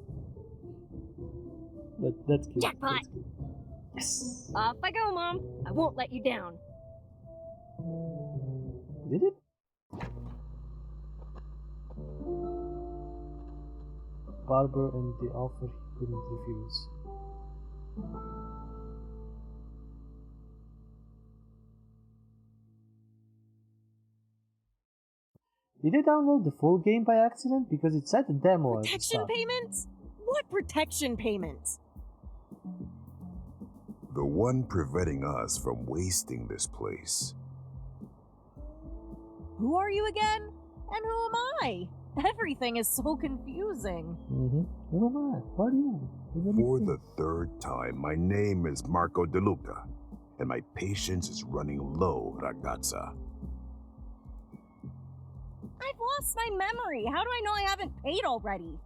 That's cute. Jackpot! That's cute. Yes! Off I go, Mom. I won't let you down. Did it? Barber and the offer he couldn't refuse. Did I download the full game by accident? Because it said the demo at the Protection start. payments? What protection payments? The one preventing us from wasting this place. Who are you again? And who am I? Everything is so confusing. Who am I? What are you? For the 3rd time, my name is Marco De Luca, and my patience is running low, ragazza. I've lost my memory. How do I know I haven't paid already?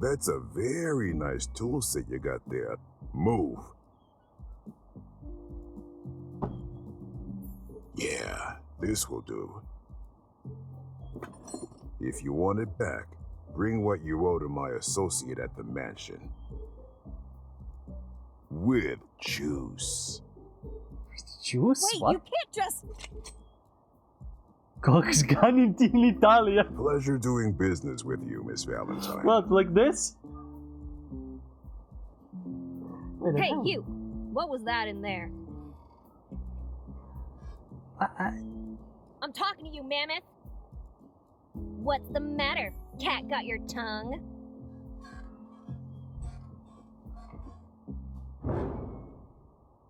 That's a very nice tool set you got there. Move. Yeah, this will do. If you want it back, bring what you owe to my associate at the mansion. With juice. Juice? Wait, What? you can't just... Cox gun in Italia. Pleasure doing business with you, Miss Valentine. What, like this? Wait, Hey, hell. you! What was that in there? I'm talking to you, Mammoth. What's the matter? Cat got your tongue?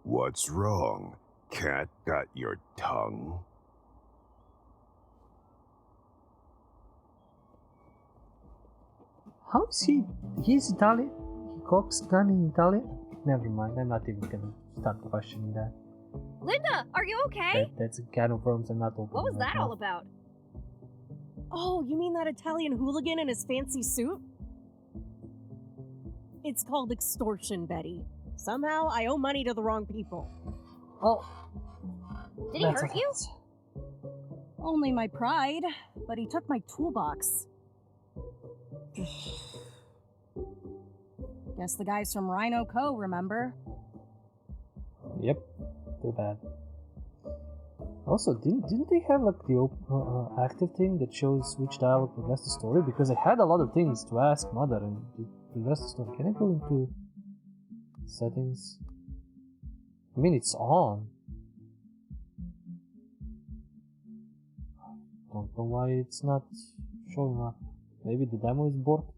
What's wrong? Cat got your tongue? How is he? He's Italian? He cooks gun in Italian? Never mind, I'm not even gonna start questioning that. Linda, are you okay? That's a can of worms I'm not opening. What was right that now. all about? Oh, you mean that Italian hooligan in his fancy suit? It's called extortion, Betty. Somehow I owe money to the wrong people. Oh. Did he that's hurt okay. you? Only my pride, but he took my toolbox. Guess the guys from Rhino Co. remember? Yep. Too bad. Also, didn't they have like the active thing that shows which dialogue progressed the story? Because I had a lot of things to ask Mother and it progressed the story. Can I go into settings? I mean, it's on. Don't know why it's not showing up. Maybe the demo is borked.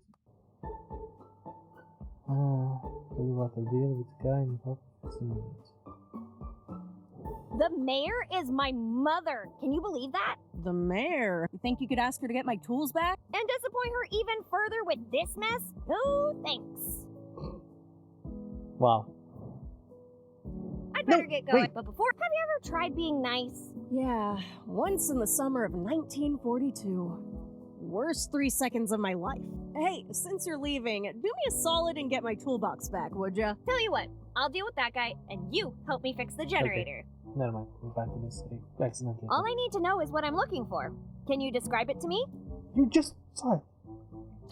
Tell you what, I'll deal with the guy in half a minute. The mayor is my mother. Can you believe that? The mayor. You think you could ask her to get my tools back? And disappoint her even further with this mess? No thanks. Wow. I'd better get going. wait. But before, have you ever tried being nice? Yeah, once in the summer of 1942. Worst 3 seconds of my life. Hey, since you're leaving, do me a solid and get my toolbox back, would ya? Tell you what, I'll deal with that guy, and you help me fix the generator. Never mind. We're back to this. I accidentally. All I need to know is what I'm looking for. Can you describe it to me? You just saw it.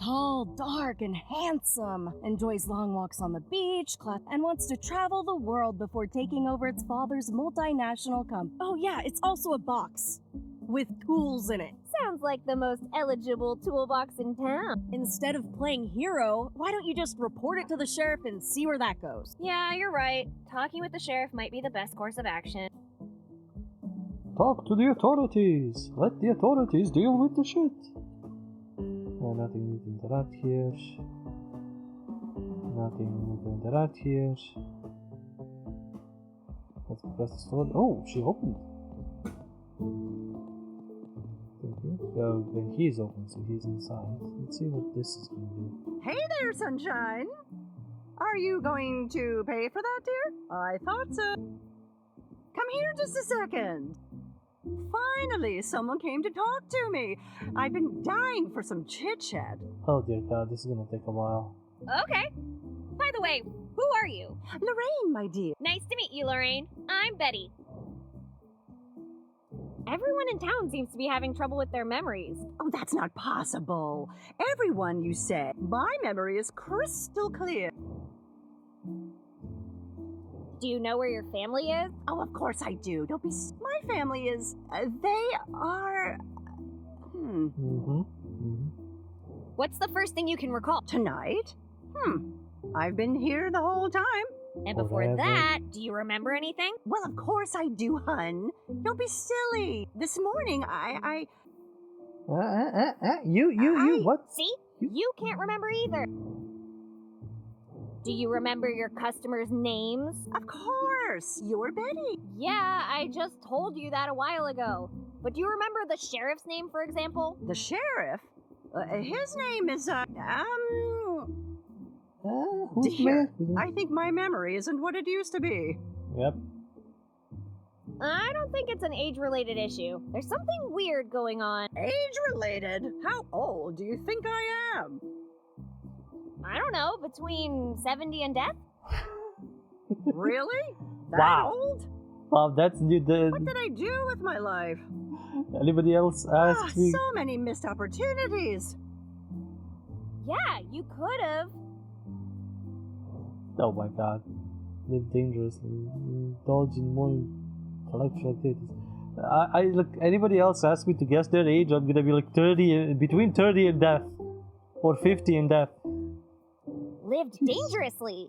Tall, dark, and handsome. Enjoys long walks on the beach, and wants to travel the world before taking over its father's multinational company. Oh yeah, it's also a box. With tools in it. Sounds like the most eligible toolbox in town. Instead of playing hero, why don't you just report it to the sheriff and see where that goes? Yeah, you're right. Talking with the sheriff might be the best course of action. Talk to the authorities. Let the authorities deal with the shit. Nothing new to interact here. Nothing new to interact here. Let's press the store. Oh, she opened. Then he's open, so he's inside. Let's see what this is going to do. Hey there, sunshine. Are you going to pay for that, dear? I thought so. Come here just a second. Finally, someone came to talk to me. I've been dying for some chit-chat. Oh dear God, this is going to take a while. Okay. By the way, who are you? Lorraine, my dear. Nice to meet you, Lorraine. I'm Betty. Everyone in town seems to be having trouble with their memories. Oh, that's not possible. Everyone, you say. My memory is crystal clear. Do you know where your family is? Oh, of course I do. Don't be... My family is... they are... What's the first thing you can recall? Tonight? I've been here the whole time. And before that, do you remember anything? Well, of course I do, hun. Don't be silly. This morning, You, what? See? You can't remember either. Do you remember your customers' names? Of course. You're Betty. Yeah, I just told you that a while ago. But do you remember the sheriff's name, for example? The sheriff? His name is, Who's dear, I think my memory isn't what it used to be. Yep. I don't think it's an age-related issue. There's something weird going on. Age-related? How old do you think I am? I don't know, between 70 and death? Really? That Wow. old? Wow, that's new. What did I do with my life? Anybody else ask me? So many missed opportunities. Yeah, you could've. Oh my God. Live dangerously. Indulge in more intellectual activities. I look. Anybody else ask me to guess their age? I'm gonna be like 30, between 30 and death, or 50 and death. Lived dangerously.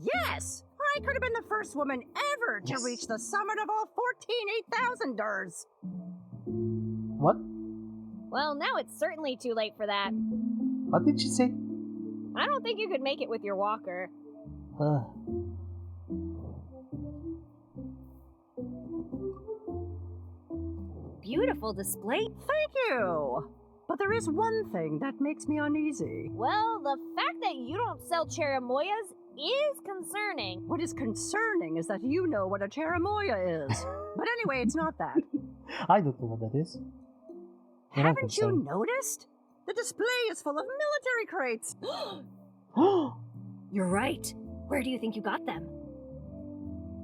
Yes! I could have been the first woman ever to reach the summit of all 14 8,000ers. What? Well, now it's certainly too late for that. What did she say? I don't think you could make it with your walker. Beautiful display. Thank you. But there is one thing that makes me uneasy. Well, the fact that you don't sell cherimoyas is concerning. What is concerning is that you know what a cherimoya is. But anyway, it's not that. I don't know what that is. And I'm Haven't you concerned. noticed? The display is full of military crates. You're right. Where do you think you got them?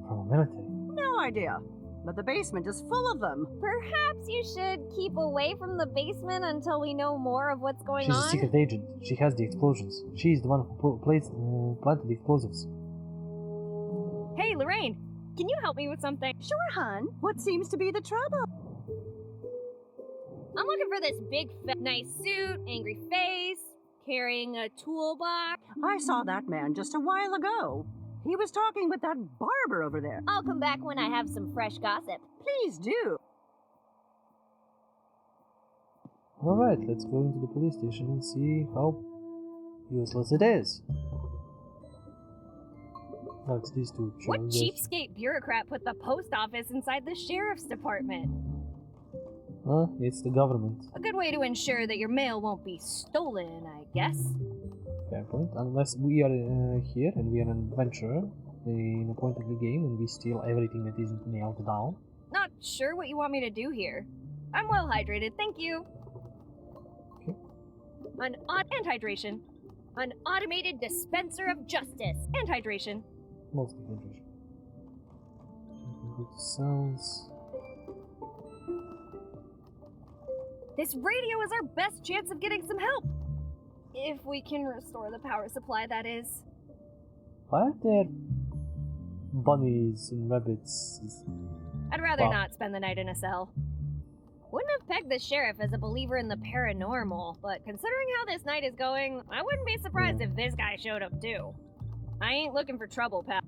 From a military. No idea. But the basement is full of them. Perhaps you should keep away from the basement until we know more of what's going She's on. a secret agent. She has the explosions. She's the one who planted the explosives. Hey, Lorraine, can you help me with something? Sure, hon. What seems to be the trouble? I'm looking for this big, nice suit, angry face, carrying a toolbox. I saw that man just a while ago. He was talking with that barber over there. I'll come back when I have some fresh gossip. Please do. Alright, let's go into the police station and see how useless it is. Now it's these two What challenges. cheapskate bureaucrat put the post office inside the sheriff's department? Huh? It's the government. A good way to ensure that your mail won't be stolen, I guess. Fair point. Unless we are here and we are an adventurer in a point of the game and we steal everything that isn't nailed down. Not sure what you want me to do here. I'm well hydrated, thank you. Okay. And hydration. An automated dispenser of justice and hydration. Mostly hydration. Good sounds. This radio is our best chance of getting some help. If we can restore the power supply, that is. Why are there bunnies and rabbits? I'd rather Wow. not spend the night in a cell. Wouldn't have pegged the sheriff as a believer in the paranormal, but considering how this night is going, I wouldn't be surprised if this guy showed up too. I ain't looking for trouble, pal.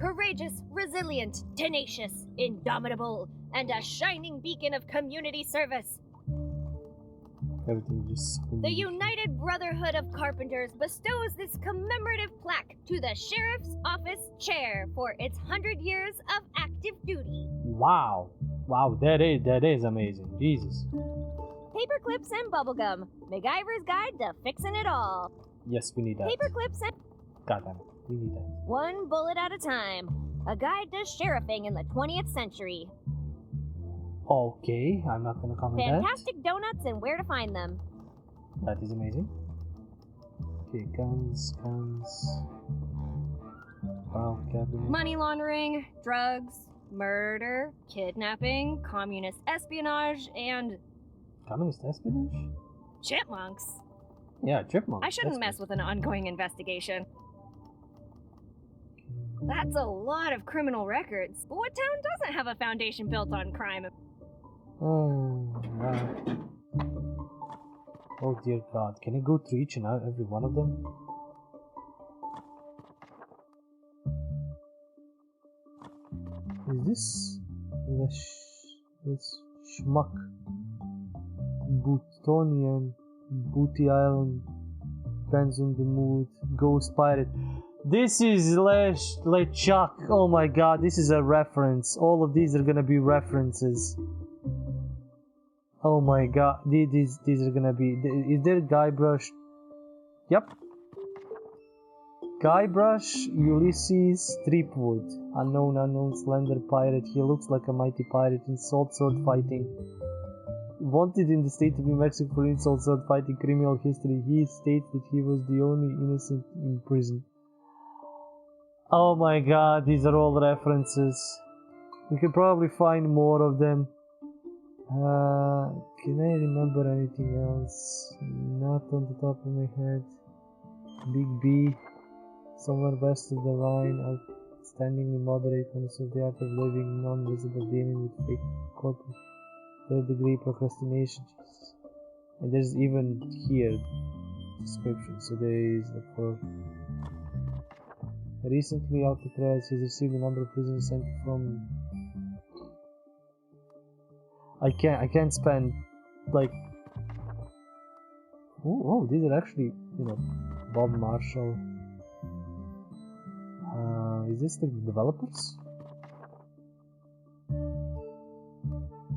Courageous, resilient, tenacious, indomitable, and a shining beacon of community service. Everything just. The United Brotherhood of Carpenters bestows this commemorative plaque to the Sheriff's Office Chair for its 100 years of active duty. Wow! Wow, that is amazing. Jesus. Paper clips and bubblegum. MacGyver's Guide to Fixing It All. Yes, we need that. Paper clips and God damn it. We need that. one bullet at a time. A guide to sheriffing in the 20th century. Okay, I'm not gonna comment Fantastic donuts and where to find them. that. That is amazing. Okay, guns. File cabinet. Money laundering, drugs, murder, kidnapping, communist espionage, and Communist espionage? chipmunks. Yeah, chipmunk. I shouldn't mess with an ongoing investigation. That's a lot of criminal records. But what town doesn't have a foundation built on crime? Oh, wow. Oh dear God, can I go through each and every one of them? Is this schmuck? Bootonian, Booty Island, Depends on the Mood, Ghost Pirate. This is LeChuck. Oh my God, this is a reference. All of these are gonna be references. Oh my God, these are gonna be. Is there Guybrush? Yep. Guybrush, Ulysses, Threepwood, unknown, slender pirate. He looks like a mighty pirate in sword fighting. Wanted in the state of New Mexico for insult sword fighting criminal history. He states that he was the only innocent in prison. Oh my God, these are all references. We could probably find more of them. Can I remember anything else? Not on the top of my head. Big B, somewhere west of the Rhine, outstandingly moderate connoisseur of the art of living, non-visible dealing with fake corporate, third-degree procrastination. Jesus. And there's even here description. So there is for recently Alcatraz has received a number of prisoners sent from. I can't spend like. Oh, these are actually, Bob Marshall. Is this the developers?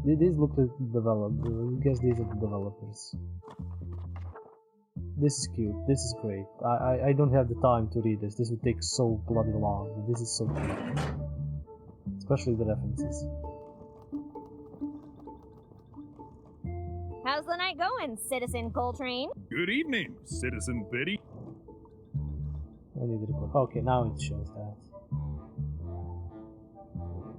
These look like developers. I guess these are the developers. This is cute. This is great. I don't have the time to read this. This would take so bloody long. This is so cute. Especially the references. How's the night going, Citizen Coltrane? Good evening, Citizen Betty. I need to record. Okay, now it shows that.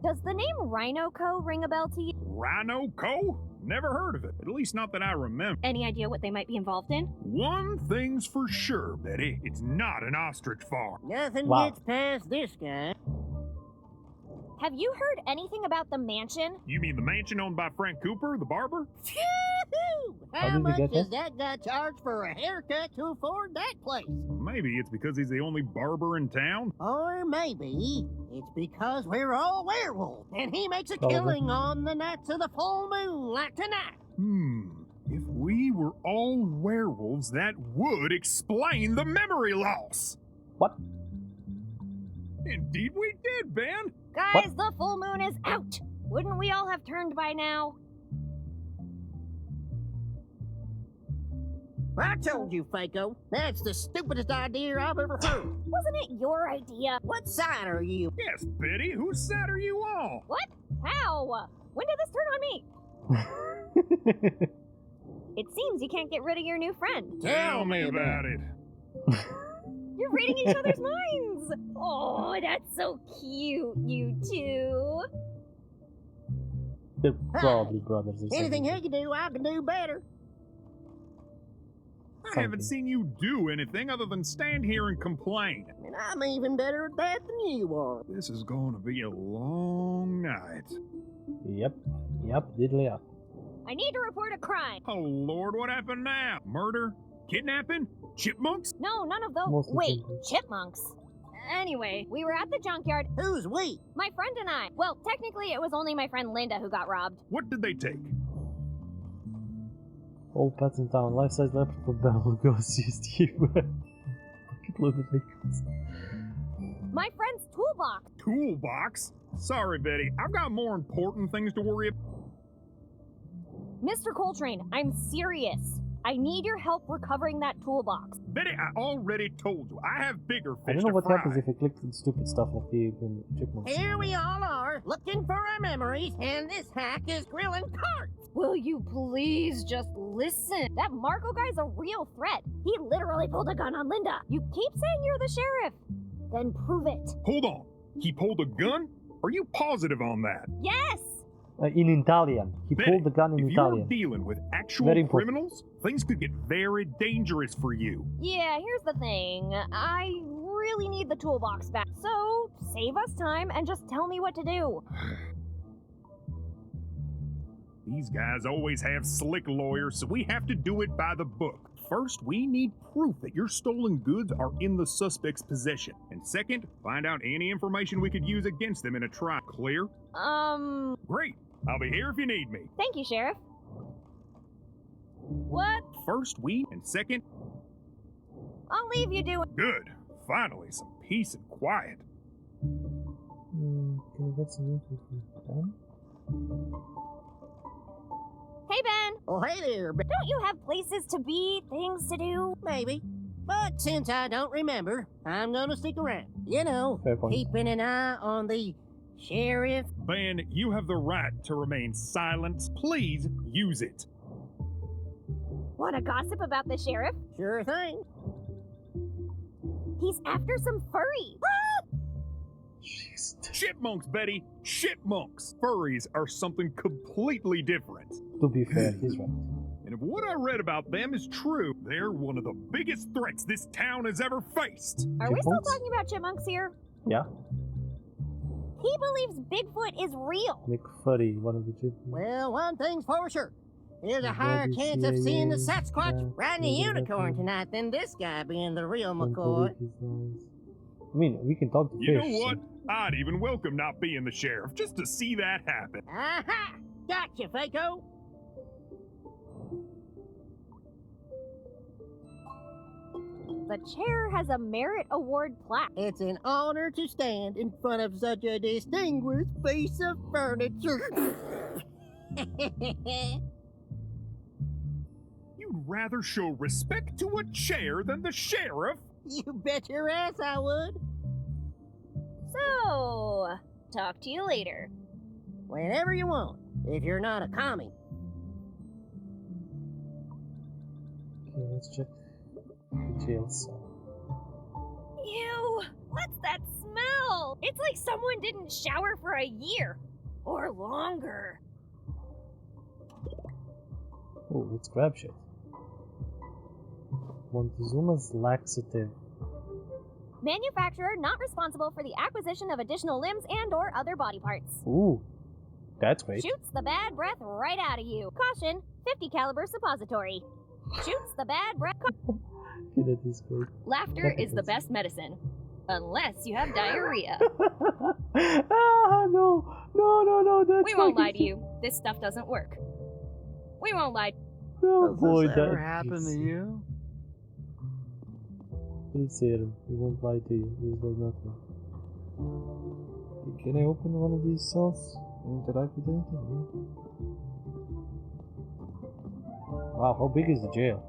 Does the name Rhino Co. ring a bell to you? Rhino Co? Never heard of it, at least not that I remember. Any idea what they might be involved in? One thing's for sure, Betty. It's not an ostrich farm. Nothing Wow. gets past this guy. Have you heard anything about the mansion? You mean the mansion owned by Frank Cooper, the barber? Phew! How How did you much get does that guy charge for a haircut to afford that place? Maybe it's because he's the only barber in town. Or maybe it's because we're all werewolves and he makes a Probably. killing on the nights of the full moon like tonight. If we were all werewolves, that would explain the memory loss. What? Indeed we did, Ben. Guys, the full moon is out! Wouldn't we all have turned by now? I told you, Faco. That's the stupidest idea I've ever heard. Wasn't it your idea? What side are you? Yes, Betty, whose side are you on? What? How? When did this turn on me? It seems you can't get rid of your new friend. Tell me about it. You're reading each other's minds! Oh, that's so cute, you two. They're probably brothers or Anything something. he can do, I can do better. I haven't seen you do anything other than stand here and complain. And I'm even better at that than you are. This is going to be a long night. Yep. Diddly up. I need to report a crime. Oh, Lord, what happened now? Murder? Kidnapping? Chipmunks? No, none of those. Mostly Wait, chipmunks. chipmunks. Anyway, we were at the junkyard. Who's we? My friend and I. Well, technically, it was only my friend Linda who got robbed. What did they take? All pets in town. Life-size leopard for Bell goes used here. Bucket load of vehicles. My friend's toolbox. Toolbox? Sorry, Betty. I've got more important things to worry about. Mr. Coltrane, I'm serious. I need your help recovering that toolbox. Betty, I already told you. I have bigger I fish don't know to what fry. happens if I click the stupid stuff like the chipmunks. Here we all are, looking for our memories, and this hack is grilling carts. Will you please just listen? That Marco guy's a real threat. He literally pulled a gun on Linda. You keep saying you're the sheriff. Then prove it. Hold on. He pulled a gun? Are you positive on that? Yes! In Italian. He Betty, pulled the gun in if Italian. you're dealing with actual Very important. criminals, things could get very dangerous for you. Yeah, here's the thing. I really need the toolbox back. So, save us time and just tell me what to do. These guys always have slick lawyers, so we have to do it by the book. First, we need proof that your stolen goods are in the suspect's possession. And second, find out any information we could use against them in a trial. Clear? Great. I'll be here if you need me. Thank you, Sheriff. What? First, and second, I'll leave you do it. good. Finally, some peace and quiet. Can we get some info from Ben? Hey, Ben. Oh, hey there, Don't you have places to be, things to do? maybe. But since I don't remember, I'm gonna stick around. You know, Fair point. keeping an eye on the sheriff. Ben, you have the right to remain silent. Please use it. Want to gossip about the sheriff? Sure thing. He's after some furry. Jeez. Chipmunks, Betty. Chipmunks. Furries are something completely different. To be fair, he's right. And if what I read about them is true, they're one of the biggest threats this town has ever faced. Are we still Chipmunks? talking about chipmunks here? Yeah. He believes Bigfoot is real. Nick Furry, one of the chipmunks. Well, one thing's for sure. There's a Yeah, higher yeah, chance of seeing the yeah, Sasquatch yeah, riding a yeah, unicorn yeah. tonight than this guy being the real Don't McCoy. believe he's nice. I mean, we can talk to You fish. know so- what? I'd even welcome not being the sheriff just to see that happen. Aha! Gotcha, Faco! The chair has a merit award plaque. It's an honor to stand in front of such a distinguished piece of furniture. You I'd rather show respect to a chair than the sheriff. You bet your ass I would. So, talk to you later. Whenever you want, if you're not a commie. Okay, let's check the jail cell. Ew! What's that smell? It's like someone didn't shower for a year. Or longer. Oh, let's grab shit. Montezuma's laxative. Manufacturer not responsible for the acquisition of additional limbs and or other body parts. Ooh, that's great. Shoots the bad breath right out of you. Caution, 50 caliber suppository. Shoots the bad breath. Okay, that is great. Laughter is the best medicine. Unless you have diarrhea. Ah, no, that's We won't fucking lie to you. This stuff doesn't work. We won't lie. Oh, boy, Does this ever happen to you? Please say it. We won't lie to you. This does not work. Can I open one of these cells? Interact with anything? Wow, how big is the jail?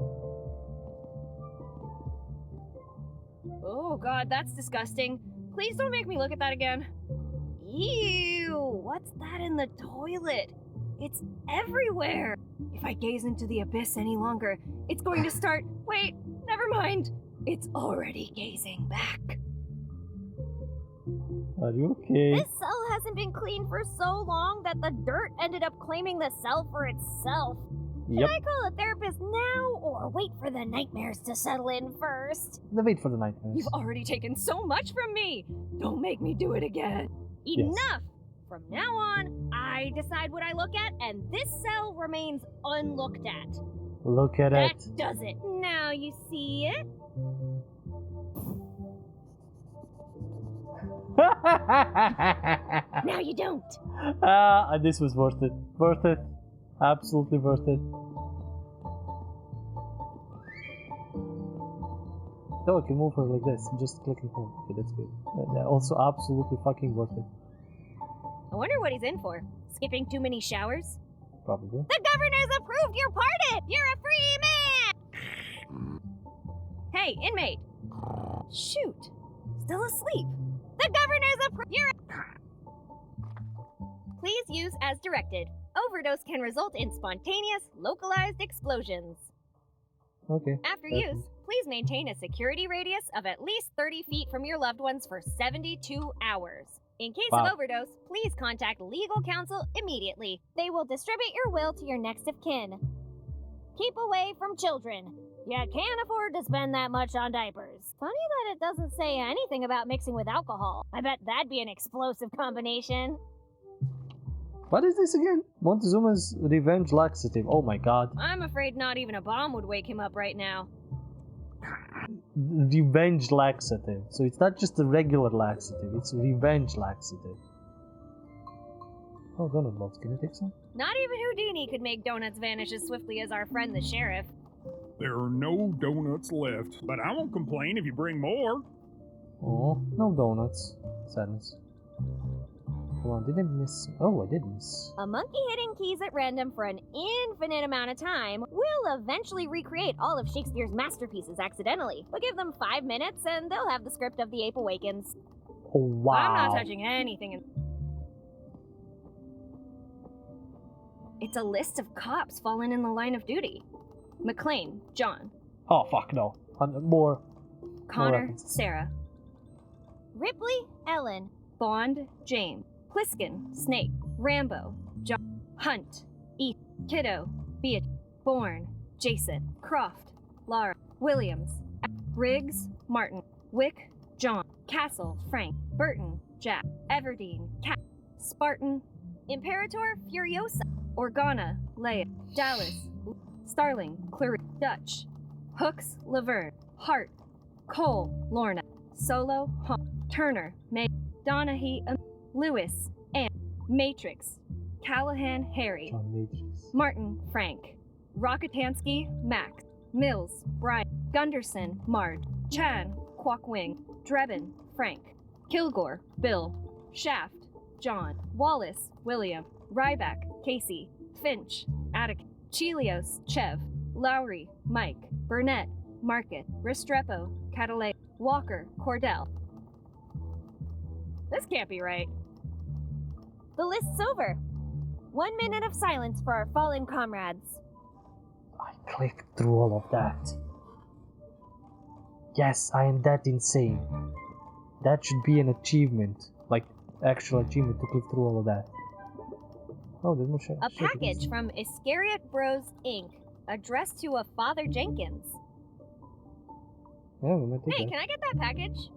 Oh god, that's disgusting. Please don't make me look at that again. Ew, what's that in the toilet? It's everywhere. If I gaze into the abyss any longer, it's going to start. Wait, never mind. It's already gazing back. Are you okay? This cell hasn't been cleaned for so long that the dirt ended up claiming the cell for itself. Yep. Should I call a therapist now or wait for the nightmares to settle in first? Wait for the nightmares. You've already taken so much from me. Don't make me do it again. Enough! From now on, I decide what I look at, and this cell remains unlooked at. Look at That it. does it. Now you see it? Now you don't. This was worth it. Worth it. Absolutely worth it. Oh, I can move her like this. I'm just clicking home. Okay, that's good. Also, absolutely fucking worth it. I wonder what he's in for. Skipping too many showers? Probably. The governor's approved your pardon! You're a free man! Hey, inmate! Shoot! Still asleep. The governor's approved. You're Please use as directed. Overdose can result in spontaneous, localized explosions. Okay. After use, please maintain a security radius of at least 30 feet from your loved ones for 72 hours. In case of overdose, please contact legal counsel immediately. They will distribute your will to your next of kin. Keep away from children. You can't afford to spend that much on diapers. Funny that it doesn't say anything about mixing with alcohol. I bet that'd be an explosive combination. What is this again? Montezuma's revenge laxative. Oh my god. I'm afraid not even a bomb would wake him up right now. Revenge laxative. So it's not just a regular laxative, it's revenge laxative. Oh, donut balls. Can you take some? Not even Houdini could make donuts vanish as swiftly as our friend the sheriff. There are no donuts left, but I won't complain if you bring more. Oh, no donuts. Sadness. Come on, did I miss? Oh, I did miss. A monkey hitting keys at random for an infinite amount of time will eventually recreate all of Shakespeare's masterpieces accidentally. But give them 5 minutes and they'll have the script of The Ape Awakens. Oh, wow. I'm not touching anything. It's a list of cops fallen in the line of duty. McClane, John. Oh, fuck no. More. Connor, More Sarah. Ripley, Ellen. Bond, James. Pliskin, Snake. Rambo, John. Hunt, Ethan. Kiddo, Beatrice. Bourne, Jason. Croft, Lara. Williams, Riggs, Martin. Wick, John. Castle, Frank. Burton, Jack. Everdeen, Cat. Spartan, Imperator, Furiosa. Organa, Leia. Dallas, Starling, Clarice. Dutch. Hooks, Laverne. Hart, Cole, Lorna. Solo, Hom. Turner, May. Donahue, Lewis, Ann. Matrix. Callahan, Harry. John Matrix. Martin, Frank. Rockatansky, Max. Mills, Brian. Gunderson, Mard. Chan, Kwok Wing. Drebin, Frank. Kilgore, Bill. Shaft, John. Wallace, William. Ryback, Casey. Finch, Attic. Chelios, Chev. Lowry, Mike, Burnett, Market, Restrepo, Catalay, Walker, Cordell. This can't be right. The list's over. 1 minute of silence for our fallen comrades. I clicked through all of that. Yes, I am that insane. That should be an achievement. Like, actual achievement to click through all of that. Oh, there's no shit. A package from Iscariot Bros, Inc., addressed to a Father Jenkins. Yeah, we might take Hey, that. can I get that package?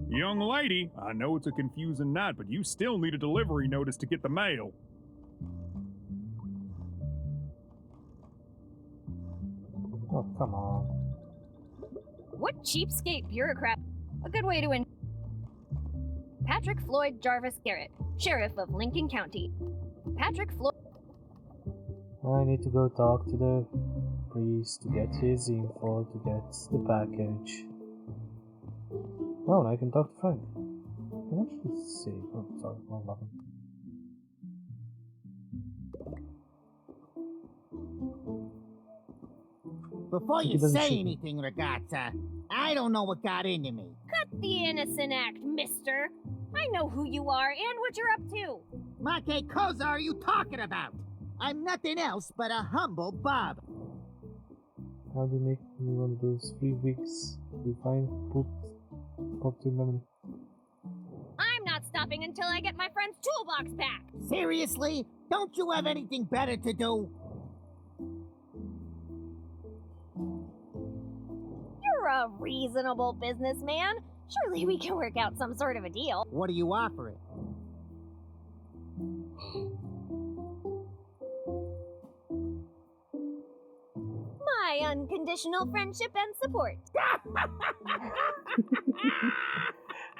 Young lady, I know it's a confusing night, but you still need a delivery notice to get the mail. Oh, come on. What cheapskate bureaucrat? A good way to win. Patrick Floyd Jarvis Garrett, Sheriff of Lincoln County. Patrick Floyd. I need to go talk to the priest to get his info to get the package. Oh, and I can talk to Frank. I can actually see. Oh, sorry, wrong button. Before He you doesn't say shoot me. anything, ragazza, I don't know what got into me. Cut the innocent act, mister. I know who you are and what you're up to. Make cosa are you talking about? I'm nothing else but a humble Bob. How do you make me one of those 3 weeks? We find poop to memory. I'm not stopping until I get my friend's toolbox back. Seriously? Don't you have anything better to do? You're a reasonable businessman. Surely we can work out some sort of a deal. What are you offering? My unconditional friendship and support.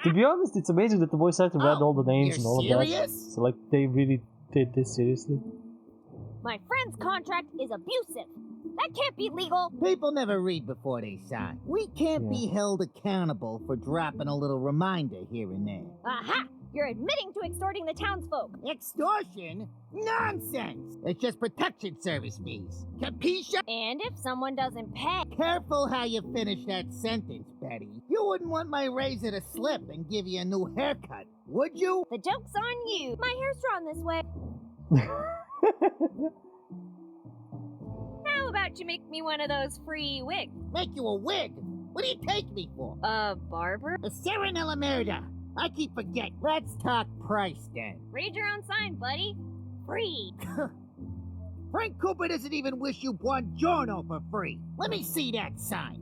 To be honest, it's amazing that the voice actor read all the names you're and all of serious? that. So, like, they really did this seriously. My friend's contract is abusive. That can't be legal. People never read before they sign. We can't be held accountable for dropping a little reminder here and there. Aha! You're admitting to extorting the townsfolk. Extortion? Nonsense! It's just protection service fees. Capisce? And if someone doesn't pay... Careful how you finish that sentence, Betty. You wouldn't want my razor to slip and give you a new haircut, would you? The joke's on you. My hair's drawn this way. How about you make me one of those free wigs? Make you a wig? What do you take me for? A barber? A Serenella Merda. I keep forgetting. Let's talk price then. Read your own sign, buddy. Free. Frank Cooper doesn't even wish you buongiorno for free. Let me see that sign.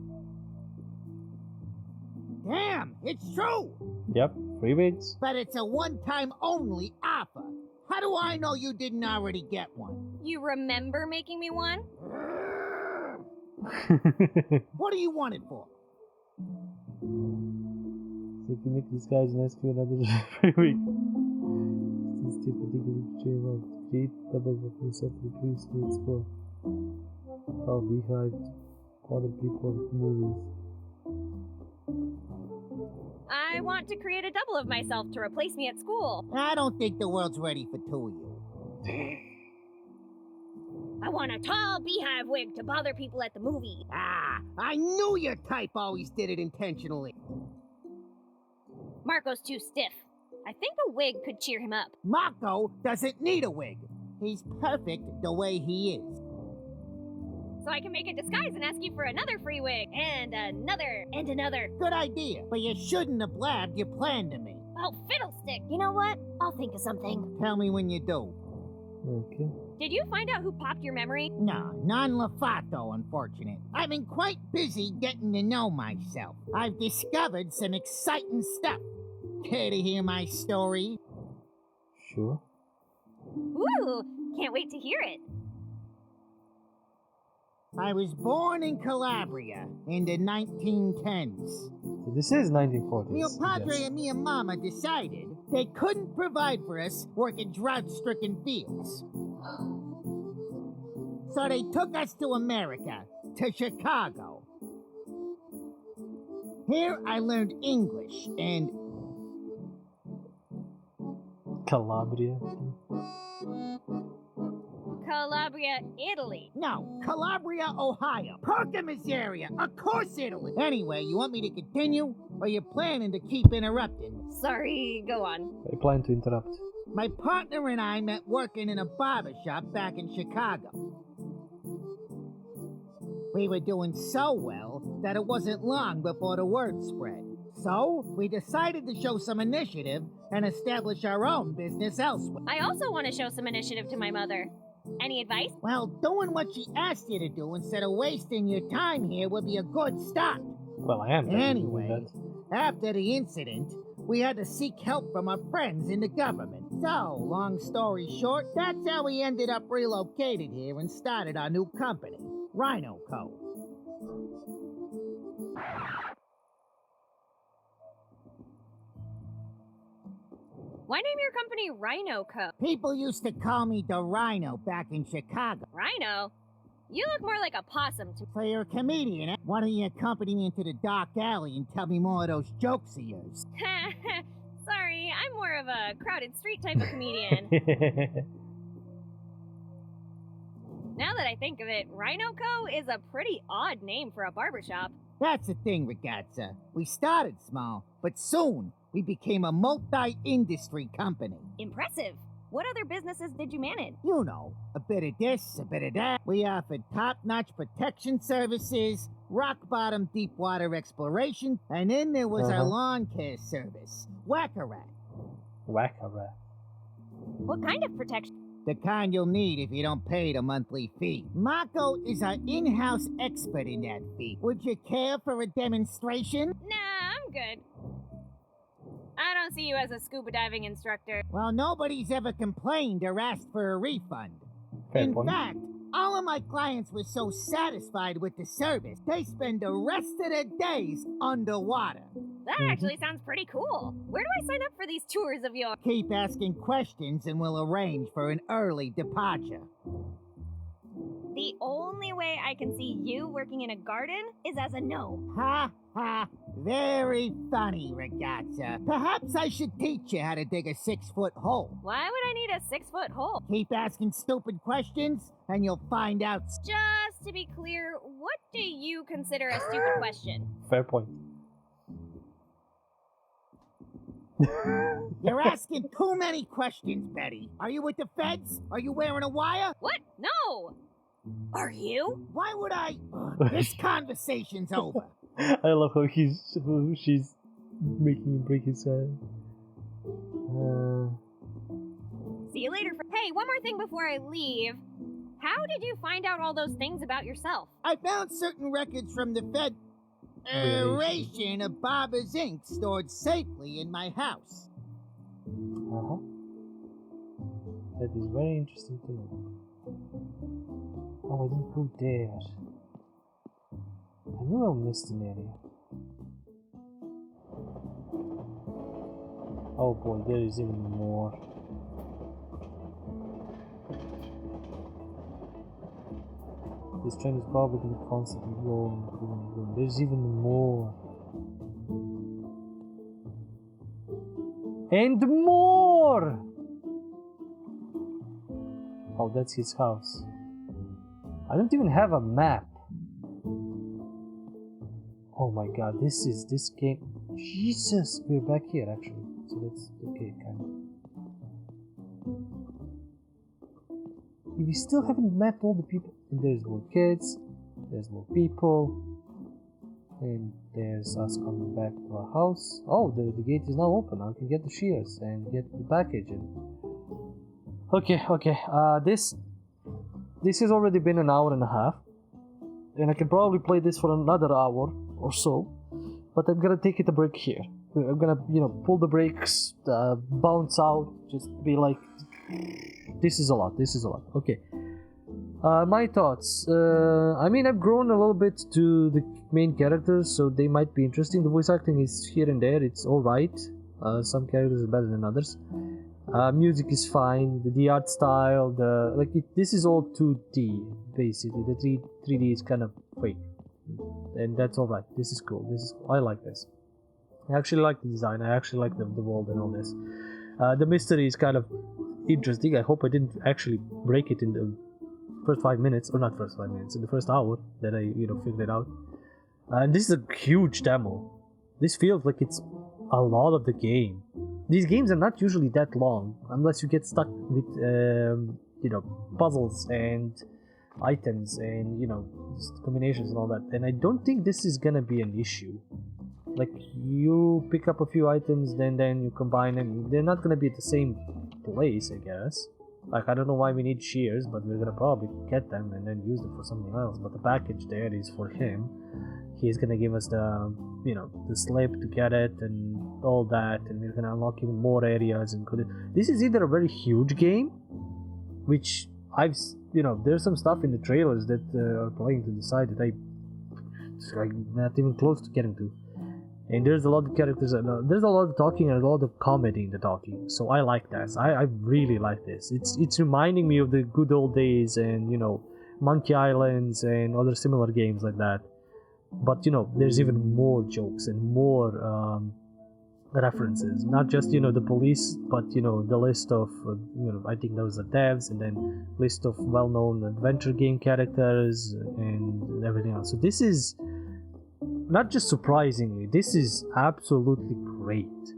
Damn, it's true. Yep, free wigs. But it's a one-time only offer. How do I know you didn't already get one? You remember making me one? What do you want it for? So if you make this guy's an SQ another free week. Since the particular chain of create double of yourself the previous week's for how behind other people movies. I want to create a double of myself to replace me at school. I don't think the world's ready for two of you. I want a tall beehive wig to bother people at the movie. Ah, I knew your type always did it intentionally. Marco's too stiff. I think a wig could cheer him up. Marco doesn't need a wig. He's perfect the way he is. So I can make a disguise and ask you for another free wig. And another. And another. Good idea, but you shouldn't have blabbed your plan to me. Oh, fiddlestick. You know what? I'll think of something. Tell me when you do. Okay. Did you find out who popped your memory? No, non-Lafato, unfortunate. I've been quite busy getting to know myself. I've discovered some exciting stuff. Care to hear my story? Sure. Ooh, can't wait to hear it. I was born in Calabria in the 1910s. So this is 1940s. Mio padre yes. and mia mama decided they couldn't provide for us working drought-stricken fields. So they took us to America, to Chicago. Here I learned English and... Calabria. Calabria, Italy. No, Calabria, Ohio. Perkamus area. Of course, Italy. Anyway, you want me to continue? Or you planning to keep interrupting me? Sorry, go on. I plan to interrupt. My partner and I met working in a barber shop back in Chicago. We were doing so well that it wasn't long before the word spread. So, we decided to show some initiative and establish our own business elsewhere. I also want to show some initiative to my mother. Any advice? Well, doing what she asked you to do instead of wasting your time here would be a good start. Well, I am. Anyway, after the incident, we had to seek help from our friends in the government. So, long story short, that's how we ended up relocated here and started our new company, Rhino Co. Why name your company Rhino Co? People used to call me the Rhino back in Chicago. Rhino? You look more like a possum to So you're a comedian, eh? Why don't you accompany me into the dark alley and tell me more of those jokes of yours? Sorry, I'm more of a crowded street type of comedian. Now that I think of it, Rhino Co. is a pretty odd name for a barbershop. That's the thing, ragazza. We started small, but soon we became a multi-industry company. Impressive. What other businesses did you manage? You know, a bit of this, a bit of that. We offered top-notch protection services, rock-bottom deep-water exploration, and then there was our lawn care service, Whack-A-Rat. Whack-A-Rat. What kind of protection? The kind you'll need if you don't pay the monthly fee. Marco is our in-house expert in that field. Would you care for a demonstration? Nah, I'm good. I don't see you as a scuba diving instructor. Well, nobody's ever complained or asked for a refund. Fair In point. fact, all of my clients were so satisfied with the service, they spend the rest of their days underwater. That actually sounds pretty cool. Where do I sign up for these tours of yours? Keep asking questions and we'll arrange for an early departure. The only way I can see you working in a garden is as a gnome. Ha ha, very funny, ragazza. Perhaps I should teach you how to dig a 6-foot hole. Why would I need a 6-foot hole? Keep asking stupid questions and you'll find out. Just to be clear, what do you consider a stupid question? Fair point. You're asking too many questions, Betty. Are you with the feds? Are you wearing a wire? What? No! Are you? Why would I? This conversation's over. I love how she's making him break his head. See you later. Hey, one more thing before I leave. How did you find out all those things about yourself? I found certain records from the Federation of Barbers Inc. stored safely in my house. That is very interesting to know. Oh, I didn't go there. I knew I missed an area. Oh boy, there is even more. This train is probably going to constantly going. There's even more. And more! Oh, that's his house. I don't even have a map. Oh my god, this game. Jesus, we're back here actually. So that's okay, kind of. We still haven't mapped all the people. And there's more kids, there's more people, and there's us coming back to our house. Oh, the gate is now open. I can get the shears and get the package. And okay. This has already been an hour and a half, and I can probably play this for another hour or so. But I'm gonna take it a break here. I'm gonna, pull the brakes, bounce out, just be like, this is a lot. Okay. My thoughts. I mean, I've grown a little bit to the main characters, so they might be interesting. The voice acting is here and there. It's alright. Some characters are better than others. Music is fine. The art style, this is all 2D, basically. The 3D is kind of fake. And that's alright. This is cool. I like this. I actually like the design. I actually like the world and all this. The mystery is kind of interesting. I hope I didn't actually break it in the first 5 minutes, or not first 5 minutes, in the first hour that I figured it out. And this is a huge demo. This feels like it's a lot of the game. These games are not usually that long unless you get stuck with puzzles and items and just combinations and all that. And I don't think this is gonna be an issue. Like, you pick up a few items, then you combine them. They're not gonna be at the same place, I guess. Like, I don't know why we need shears, but we're gonna probably get them and then use them for something else. But the package there is for him. He's gonna give us the slip to get it and all that, and we're gonna unlock even more areas. And this is either a very huge game, which there's some stuff in the trailers that are playing to the side that I'm not even close to getting to. And there's a lot of characters, there's a lot of talking and a lot of comedy in the talking. So I like that. I really like this. It's reminding me of the good old days and Monkey Islands and other similar games like that. But there's even more jokes and more references. Not just the police, but the list of I think those are devs, and then list of well-known adventure game characters and everything else. So this is not just surprisingly, this is absolutely great.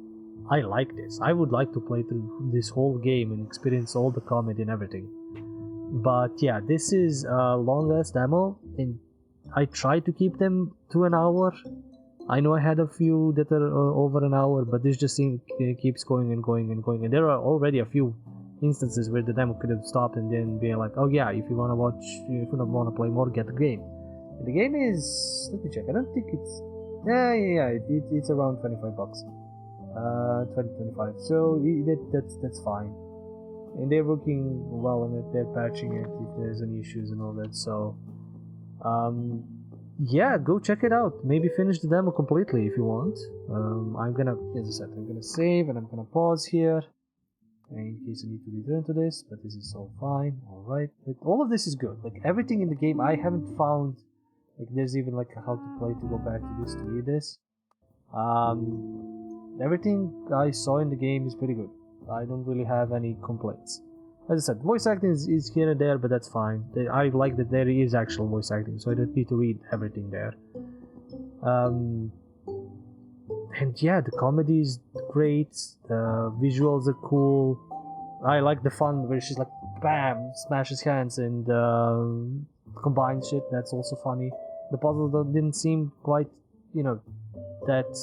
I like this. I would like to play through this whole game and experience all the comedy and everything. But yeah, this is a long-ass demo, and I try to keep them to an hour. I know I had a few that are over an hour, but this just keeps going and going and going. And there are already a few instances where the demo could have stopped and then be like, oh yeah, if you want to play more, get the game. The game is, let me check, I don't think it's, it's around $25, 20-25, so that's fine. And they're working well on it, they're patching it if there's any issues and all that, so yeah, go check it out. Maybe finish the demo completely if you want. I'm gonna save and I'm gonna pause here in case I need to return to this, but this is all fine. Alright, all of this is good. Like, everything in the game, I haven't found there's even a how to play to go back to this to read this. Everything I saw in the game is pretty good. I don't really have any complaints. As I said, voice acting is here and there, but that's fine. I like that there is actual voice acting, so I don't need to read everything there. And yeah, the comedy is great, the visuals are cool. I like the fun where she's like, bam, smashes hands and combines shit, that's also funny. The puzzle didn't seem quite, that,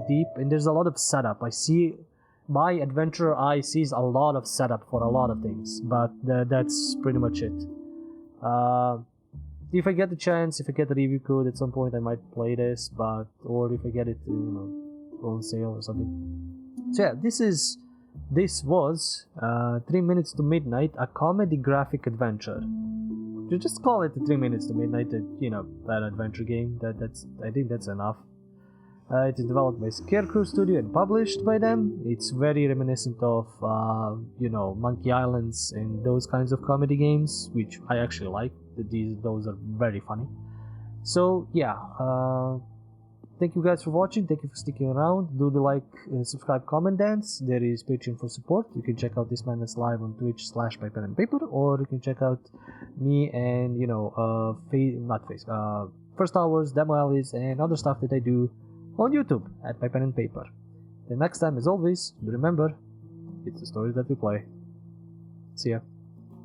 deep, and there's a lot of setup. I see, my adventurer eye sees a lot of setup for a lot of things, but that's pretty much it. If I get the chance, if I get the review code at some point, I might play this, or if I get it, on sale or something. So yeah, this was 3 Minutes to Midnight, a comedy graphic adventure. You just call it 3 Minutes to Midnight, that adventure game. I think that's enough. It is developed by Scarecrow Studio and published by them. It's very reminiscent of, Monkey Islands and those kinds of comedy games, which I actually like. Those are very funny. So yeah, thank you guys for watching. Thank you for sticking around. Do the like, subscribe, comment, dance. There is Patreon for support. You can check out this madness live on Twitch/ByPenAndPaper, or you can check out me and First Hours, Demo Alleys, and other stuff that I do on YouTube at ByPenAndPaper. The next time, as always, remember, it's the stories that we play. See ya.